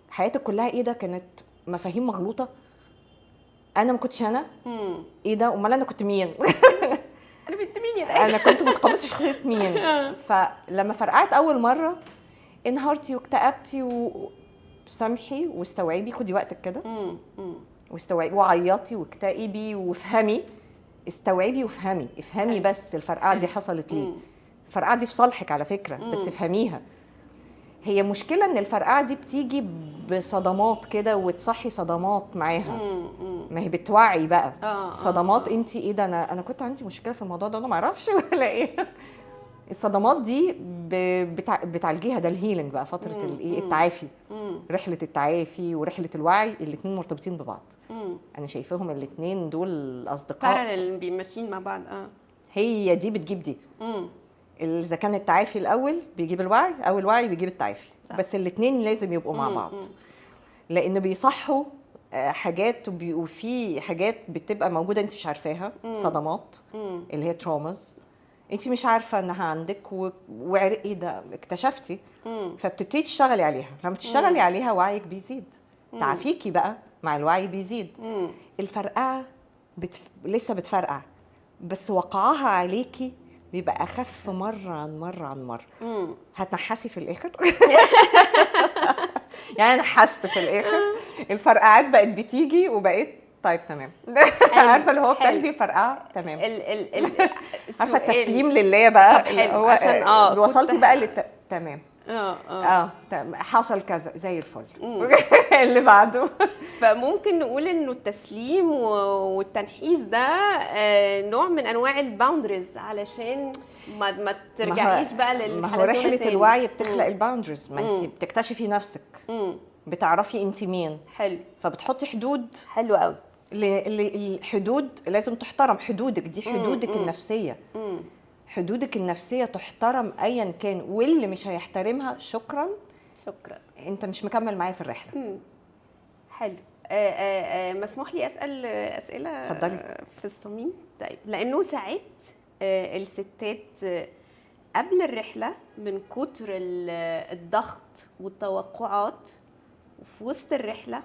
S2: حياتك كلها ايه ده؟ كانت مفاهيم مغلوطه. انا ما كنتش انا. ايه ده؟ امال انا كنت مين؟
S1: انا بنت مين يا ده؟
S2: انا كنت متقمصه شخصيه مين؟ فلما فرقعت اول مره انهارتي واكتئبتي وسامحي واستوعبي، خدي وقتك كده واستوعبي وعيطي واكتئبي وافهمي. استوعبي وافهمي. افهمي بس الفرقعه دي حصلت ليه. الفرقعه دي في صالحك على فكره، بس افهميها. هي مشكله ان الفرقعه دي بتيجي بصدمات كده وتصحي صدمات معاها. ما هي بتوعي بقى. صدمات. انت ايه ده؟ انا كنت عندي مشكله في الموضوع ده، انا ما اعرفش ولا ايه. الصدمات دي بتعالجيها. ده الهيلينج بقى، فتره التعافي. رحله التعافي ورحله الوعي الاثنين مرتبطين ببعض. انا شايفاهم الاثنين دول اصدقاء
S1: باراليل ماشيين مع بعض.
S2: هي دي بتجيب دي. اذا كان التعافي الاول بيجيب الوعي او الوعي بيجيب التعافي. بس الاثنين لازم يبقوا مع بعض. لان بيصحوا حاجات وفي حاجات بتبقى موجوده انت مش عارفاها. صدمات اللي هي تروماز انت مش عارفه انها عندك ايه ده اكتشفتي. فبتبتدي تشتغلي عليها. لما تشتغلي عليها وعيك بيزيد. تعافيكي بقى مع الوعي بيزيد. الفرقعه لسه بتفرقع بس وقعها عليكي بيبقى اخف مره عن مره. هتنحسي في الاخر. يعني نحست في الاخر. الفرقعات بقت بتيجي وبقيت طيب تمام. عارفه اللي هو بتاخدي فرقعه تمام. عارفه التسليم لله بقى. هو عشان وصلتي بقى تمام. حصل كذا زي الفل. اللي بعده.
S1: فممكن نقول انه التسليم والتنحيز ده نوع من انواع الباوندريز علشان ما ترجعيش بقى
S2: ما هو رحله الوعي بتخلق الباوندريز. ما انت بتكتشفي نفسك. بتعرفي انت مين.
S1: حلو.
S2: فبتحطي حدود.
S1: حلو قوي.
S2: الحدود لازم تحترم. حدودك دي حدودك النفسيه. حدودك النفسيه تحترم ايا كان. واللي مش هيحترمها شكرا انت مش مكمل معايا في الرحله.
S1: حلو. مسموح لي اسال اسئله؟
S2: اتفضلي.
S1: في الصميم. طيب لانه ساعات الستات قبل الرحله من كتر الضغط والتوقعات وفي وسط الرحله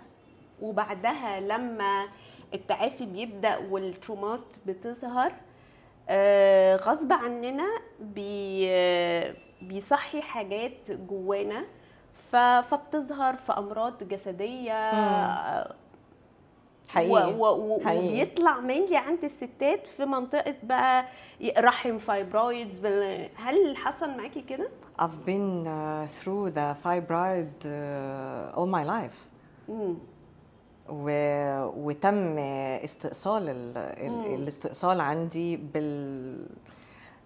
S1: وبعدها لما التعافي بيبدا والترومات بتظهر غصب عننا بيصحي حاجات جوانا فبتظهر في امراض جسديه.
S2: حقيقي.
S1: وبيطلع مينلي عند الستات في منطقه بقى رحم فايبرويدز. هل حصل معاكي كده؟
S2: I've been through the fibroid all my life. وتم استئصال الاستئصال عندي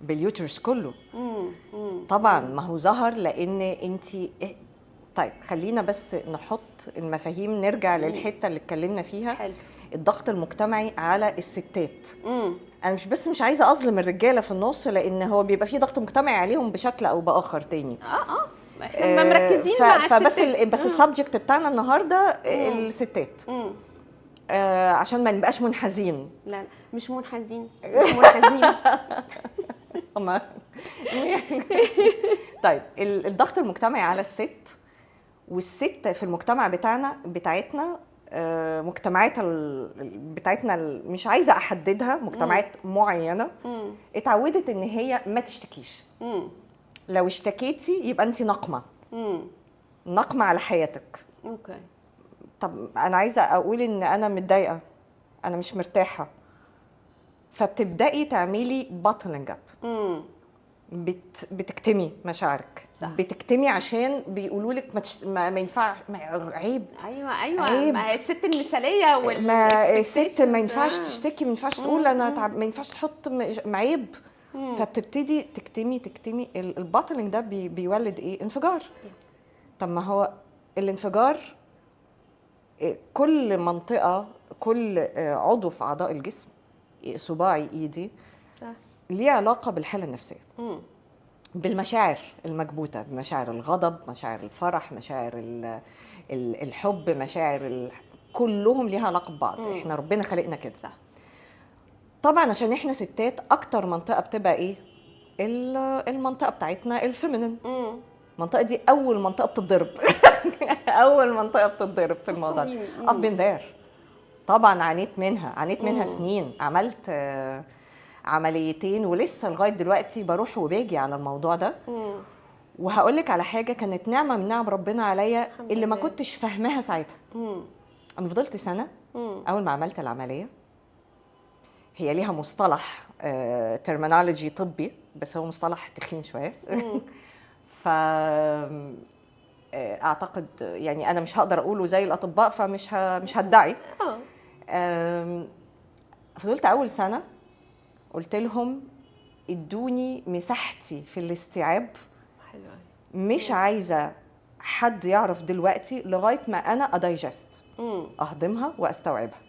S2: باليوترس كله. طبعا ما هو ظهر لان انت طيب خلينا بس نحط المفاهيم. نرجع للحته اللي اتكلمنا فيها.
S1: حلو.
S2: الضغط المجتمعي على الستات. انا مش عايزه اظلم الرجاله في النص لان هو بيبقى فيه ضغط مجتمعي عليهم بشكل او باخر تاني.
S1: احنا مركزين مع
S2: فبس
S1: الستات.
S2: بس السبجكت بتاعنا النهارده الستات، عشان ما نبقاش منحازين.
S1: لا مش منحازين، مش منحازين.
S2: طيب الضغط المجتمعي على الست، والست في المجتمع بتاعتنا، مجتمعات بتاعتنا مش عايزه احددها، مجتمعات معينه اتعودت ان هي ما تشتكيش. لو اشتكيتي يبقى انت نقمه، نقمه على حياتك.
S1: اوكي.
S2: طب انا عايزه اقول ان انا متضايقه، انا مش مرتاحه، فبتبداي تعملي باتلنج اب، بتكتمي مشاعرك.
S1: صح.
S2: بتكتمي عشان بيقولوا لك ما ينفعش، عيب.
S1: ايوه
S2: عيب.
S1: ما هي الست المثاليه
S2: ما الست ما ينفعش تشتكي، ما ينفعش تقول انا ما ينفعش تحط عيب. فبتبتدي تكتمي الباتلنج ده بيولد ايه؟ انفجار. طب ما هو الانفجار كل منطقه، كل عضو في اعضاء الجسم، صباعي، ايدي، ليه علاقه بالحاله النفسيه، بالمشاعر المكبوته، بمشاعر الغضب، مشاعر الفرح، مشاعر الحب، مشاعر كلهم ليها علاقه ببعض. احنا ربنا خلقنا كده.
S1: صح.
S2: طبعا عشان احنا ستات اكتر منطقه بتبقى ايه؟ المنطقه بتاعتنا الفيمينين. المنطقه دي اول منطقه بتتضرب. اول منطقه بتتضرب في الموضوع. I've been there. طبعا عانيت منها سنين. عملت عمليتين ولسه لغايه دلوقتي بروح وباجي على الموضوع ده. وهقول لك على حاجه كانت نعمه من نعم ربنا عليا اللي ما كنتش فاهماها ساعتها. انا فضلت سنه اول ما عملت العمليه. هي ليها مصطلح ترمينولوجي طبي، بس هو مصطلح تخين شويه. ف اعتقد يعني انا مش هقدر اقوله زي الاطباء، مش هدعي. فضلت اول سنه قلت لهم ادوني مساحتي في الاستيعاب. مش عايزه حد يعرف دلوقتي لغايه ما انا ادايجست، اهضمها واستوعبها.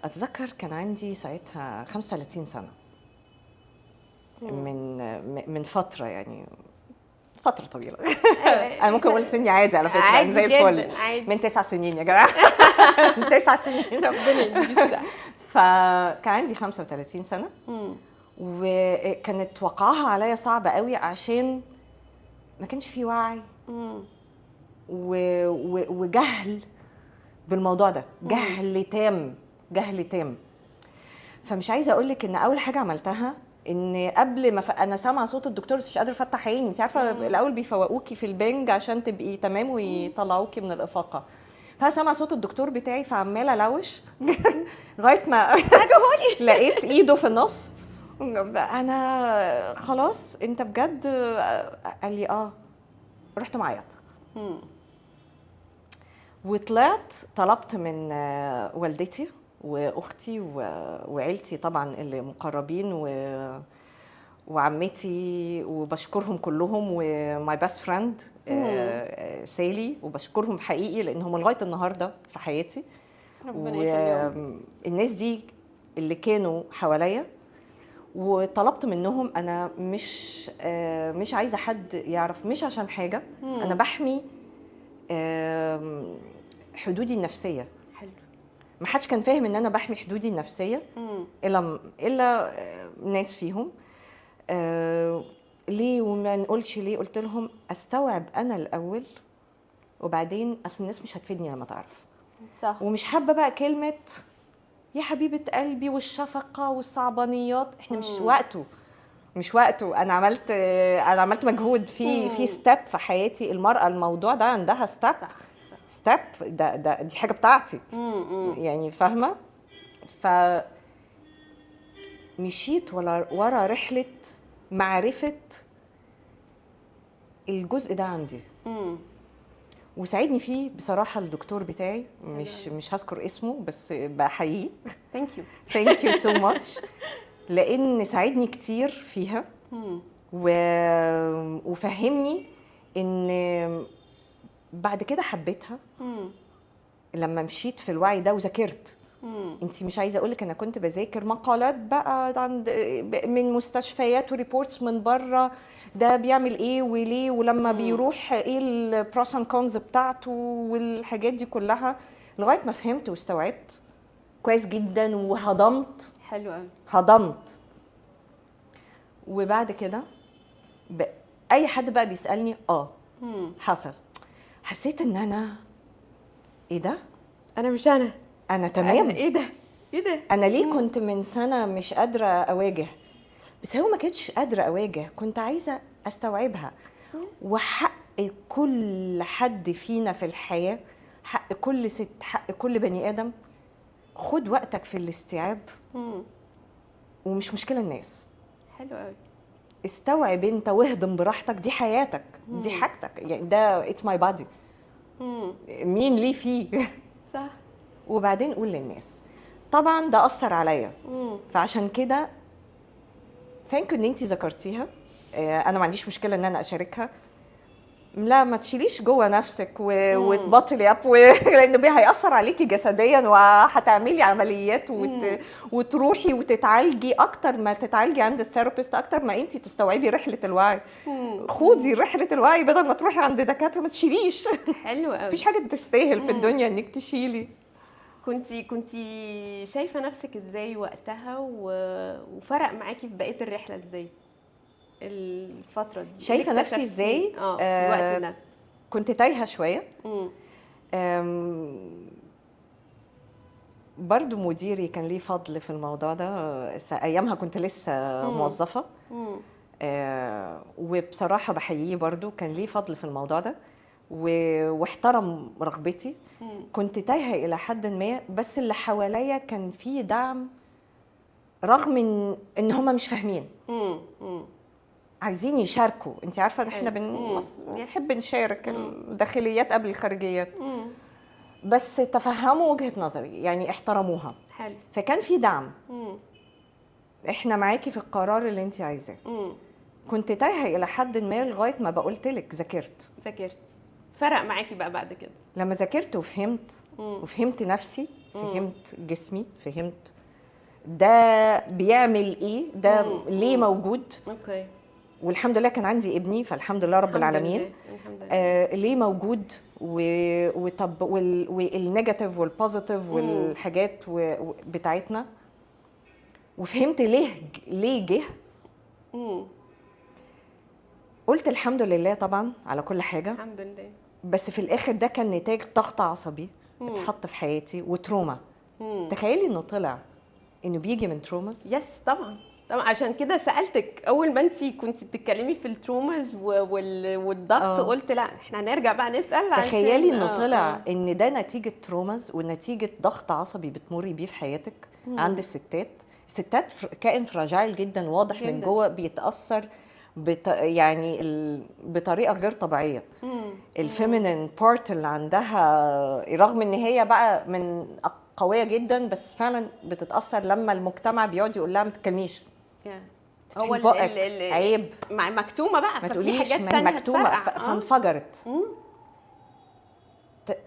S2: اتذكر كان عندي ساعتها 35 سنه. من فتره، يعني فتره طويله. انا ممكن اقول سني عادي على فكره،
S1: عادي
S2: زي الفل.
S1: عادي.
S2: من 9 سنين يا جماعه. من 9 سنين.
S1: ربنا يديك الصحه.
S2: فكان عندي 35 سنه. وكانت وقعها عليا صعبه قوي عشان ما كانش في وعي وجهل بالموضوع ده. جهل تام. فمش عايزه اقول لك ان اول حاجه عملتها ان قبل ما انا سامعه صوت الدكتور مش قادره افتح عيني. انت عارفه الاول بيفوقوكي في البنج عشان تبقي تمام ويطلعوكي من الافاقه. فسامعه صوت الدكتور بتاعي فعماله الوش لغايه ما لقيت ايده في النص. انا خلاص انت بجد؟ قال لي رحت معيط. وطلعت طلبت من والدتي واختي وعيلتي طبعا اللي مقربين وعمتي، وبشكرهم كلهم، وماي باست فريند سالي، وبشكرهم حقيقي لانهم لغايه النهارده في حياتي. والناس دي اللي كانوا حواليا. وطلبت منهم انا مش عايزه حد يعرف، مش عشان حاجه. انا بحمي حدودي النفسيه.
S1: حلو.
S2: ما حدش كان فاهم ان انا بحمي حدودي النفسيه الا ناس فيهم. ليه وما نقولش ليه؟ قلت لهم استوعب انا الاول، وبعدين اصل الناس مش هتفيدني لما تعرف.
S1: صح.
S2: ومش حابه بقى كلمه يا حبيبه قلبي والشفقه والصعبانيات. احنا مش وقته. انا عملت مجهود في ستيب في حياتي. المراه الموضوع ده عندها ستيب دي حاجه بتاعتي. يعني فاهمه. فمشيت ورا رحله معرفه الجزء ده عندي. وساعدني فيه بصراحه الدكتور بتاعي، مش هذكر اسمه بس بحييه. ثانك يو سو ماتش، لان ساعدني كتير فيها. وفهمني ان بعد كده حبيتها. لما مشيت في الوعي ده وذاكرت انت مش عايزه اقول لك انا كنت بذاكر مقالات بقى عند من مستشفيات وريبورتس من بره، ده بيعمل ايه وليه ولما بيروح ايه البروس اند كونز بتاعته والحاجات دي كلها، لغايه ما فهمت واستوعبت كويس جدا وهضمت.
S1: حلو قوي.
S2: هضمت. وبعد كده اي حد بقى بيسالني حصل، حسيت ان انا ايه ده،
S1: انا مش
S2: انا تمام،
S1: ايه ده
S2: انا ليه كنت من سنه مش قادره اواجه، بس هو ما كنتش قادره اواجه، كنت عايزه استوعبها. وحق كل حد فينا في الحياه، حق كل ست، حق كل بني ادم، خد وقتك في الاستيعاب. ومش مشكله الناس.
S1: حلو قوي.
S2: استوعب انت واهضم براحتك، دي حياتك، دي حاجتك، يعني ده اتس ماي بادي، مين ليه فيه.
S1: صح.
S2: وبعدين قول للناس. طبعا ده اثر عليا، فعشان كده ثانك ان انتي ذكرتيها. انا ما عنديش مشكله ان انا اشاركها. لا ما تشيليش جوه نفسك وتبطلي اب لان بيه هيأثر عليكي جسديا وهتعملي عمليات وتروحي وتتعالجي اكتر ما تتعالجي عند الثيرابيست، اكتر ما انتي تستوعبي رحله الوعي. خدي رحله الوعي بدل ما تروحي عند دكاتره، ما تشيليش.
S1: حلو قوي.
S2: مفيش حاجه تستاهل في الدنيا انك تشيلي.
S1: كنتي شايفه نفسك ازاي وقتها وفرق معاكي في بقيه الرحله ازاي الفتره دي؟
S2: شايفه نفسي ازاي
S1: في الوقت ده؟
S2: كنت تايهه شويه. برضو مديري كان ليه فضل في الموضوع ده، ايامها كنت لسه موظفه. وبصراحه بحييه، برضو كان ليه فضل في الموضوع ده واحترم رغبتي. كنت تايهه الى حد ما، بس اللي حواليا كان فيه دعم رغم ان هم مش فاهمين، عايزين يشاركوا. انت عارفه ان احنا بنحب نشارك الداخليات قبل الخارجيات. بس تفهموا وجهه نظري، يعني احترموها.
S1: حلو.
S2: فكان في دعم. احنا معاكي في القرار اللي انت عايزاه. كنت تايهه الى حد ما لغايه ما بقولت لك ذاكرت.
S1: فرق معاكي بقى بعد كده
S2: لما ذاكرت وفهمت وفهمت نفسي، فهمت جسمي، فهمت ده بيعمل ايه، ده ليه موجود.
S1: اوكي.
S2: والحمد لله كان عندي ابني، فالحمد لله رب العالمين.
S1: الحمد لله.
S2: ليه موجود وطب والنيجاتيف والبوزيتيف والحاجات بتاعتنا. وفهمت ليه جه. قلت الحمد لله طبعا على كل حاجه،
S1: الحمد لله.
S2: بس في الاخر ده كان نتاج ضغط عصبي اتحط في حياتي وتروما. تخيلي انه طلع انه بيجي من تروماز.
S1: يس طبعا عشان كده سالتك اول ما انت كنت بتتكلمي في التروماز والضغط. قلت لا احنا هنرجع بقى نسال.
S2: تخيلي انه طلع ان ده نتيجه تروماز ونتيجه ضغط عصبي بتمري بيه في حياتك. عند الستات كائن فراجايل جدا، واضح جداً. من جوه بيتاثر يعني بطريقه غير طبيعيه. الفيمينين بارت اللي عندها، رغم ان هي بقى من قويه جدا، بس فعلا بتتاثر لما المجتمع بيقعد يقول لها ما تتكلميش. هو عيب
S1: مكتومه بقى،
S2: ففي حاجات تانية مكتومه فانفجرت.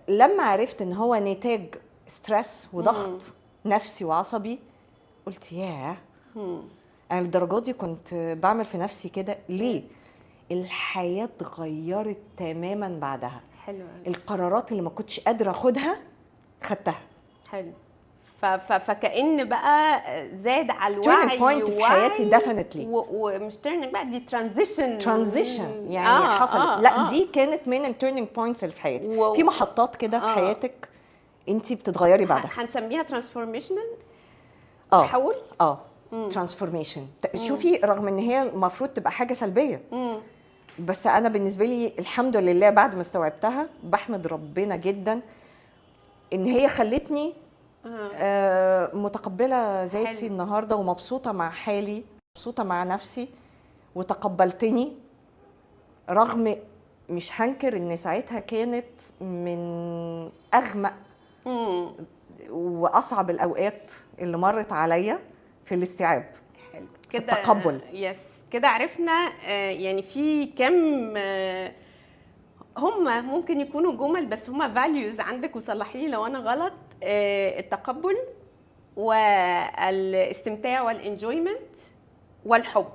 S2: لما عرفت ان هو نتاج ستريس وضغط نفسي وعصبي، قلت ياه، انا للدرجه دي كنت بعمل في نفسي كده ليه؟ الحياه اتغيرت تماما بعدها.
S1: حلو.
S2: القرارات اللي ما كنتش قادره اخدها خدتها.
S1: حلو. فكأن بقى زاد على الوعي.
S2: turning point في حياتي ديفينتلي.
S1: ومش turning بقى، دي transition
S2: يعني حصلت. لا دي كانت من التيرنينج بوينتس اللي في حياتي. في محطات كده في حياتك انت بتتغيري بعدها.
S1: هنسميها transformational. تحول.
S2: ترانسفورميشن. شوفي، رغم ان هي المفروض تبقى حاجه سلبيه، بس انا بالنسبه لي الحمد لله بعد ما استوعبتها بحمد ربنا جدا ان هي خلتني متقبله ذاتي النهارده، ومبسوطه مع حالي، مبسوطه مع نفسي، وتقبلتني. رغم مش هنكر ان ساعتها كانت من اغمق واصعب الاوقات اللي مرت عليا في الاستيعاب.
S1: حلو
S2: كده، التقبل.
S1: يس كده عرفنا. يعني في كم هم ممكن يكونوا جمل، بس هم values عندك، وصلحيني لو انا غلط. التقبل، والاستمتاع والانجويمنت والحب.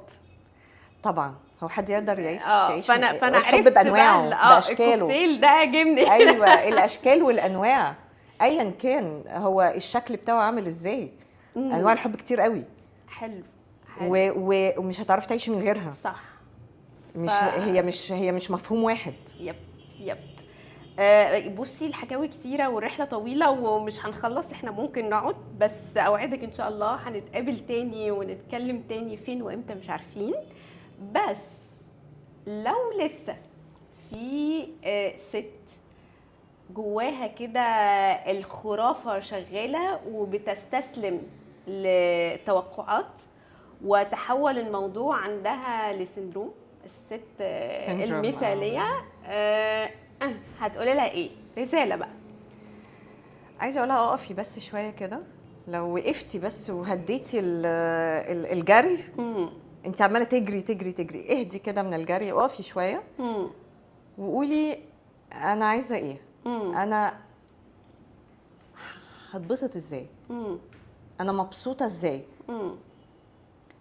S2: طبعا هو حد يقدر يعيش
S1: فانا
S2: الحب
S1: عرفت
S2: بانواعه
S1: بقى
S2: باشكاله.
S1: الكوكتيل ده جبني.
S2: ايوه الاشكال والانواع ايا كان هو الشكل بتاعه عامل ازاي. انواع الحب كتير قوي.
S1: حلو.
S2: ومش هتعرف تعيش من غيرها.
S1: صح.
S2: هي مش مفهوم واحد.
S1: يب. بصي الحكاوي كتيرة والرحلة طويلة ومش هنخلص، احنا ممكن نقعد، بس اوعدك ان شاء الله هنتقابل تاني ونتكلم تاني فين وامتى مش عارفين. بس لو لسه في ست جواها كده الخرافة شغالة وبتستسلم لتوقعات وتحول الموضوع عندها لسندروم الست المثالية، هتقولي لها ايه؟ رسالة بقى.
S2: عايزه اقولها اقفي بس شويه كده. لو وقفتي بس وهديتي الجري، انت عماله تجري تجري تجري، اهدي كده من الجري، اقفي شويه وقولي انا عايزه ايه؟ انا هتبسط ازاي؟ انا مبسوطه ازاي؟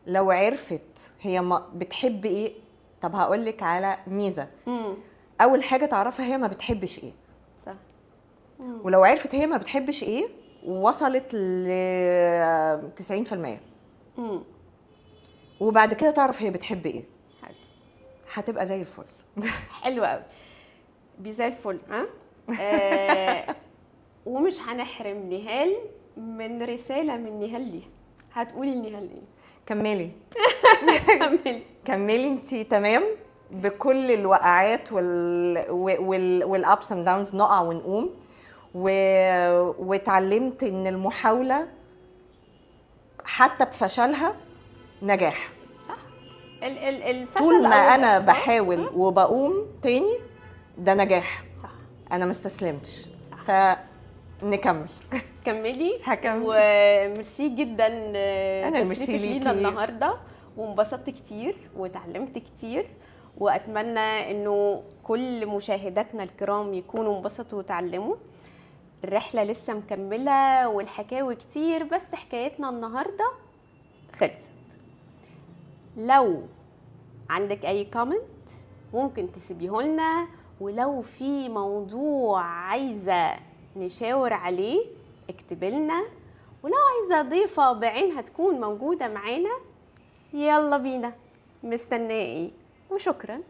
S2: لو عرفت هي بتحب ايه، طب هقولك على ميزه. اول حاجه تعرفها هي ما بتحبش ايه.
S1: صح.
S2: ولو عرفت هي ما بتحبش ايه وصلت ل 90%، وبعد كده تعرف هي بتحب ايه، هتبقى زي الفل.
S1: حلوه قوي. زي الفل. ومش هنحرم نهال من رساله من نهال ليها. هتقولي لنهال ايه؟
S2: كملي. كملي انتي تمام بكل الوقعات والابس اند داونز، نقع ونقوم، واتعلمت ان المحاوله حتى بفشلها نجاح.
S1: صح. الفشل
S2: طول ما انا بحاول وبقوم تاني ده نجاح.
S1: صح.
S2: انا ما استسلمتش. فنكمل.
S1: كملي.
S2: هكمل.
S1: وميرسي جدا
S2: انا ميرسي
S1: لينا النهارده، وانبسطت كتير واتعلمت كتير، واتمنى انه كل مشاهداتنا الكرام يكونوا انبسطوا وتعلموا. الرحله لسه مكمله والحكاوي كتير، بس حكايتنا النهارده خلصت. لو عندك اي كومنت ممكن تسيبيه لنا، ولو في موضوع عايزه نشاور عليه اكتبي لنا، ولو عايزه ضيفه بعينها تكون موجوده معانا يلا بينا، مستنيه ايه. وشكرا.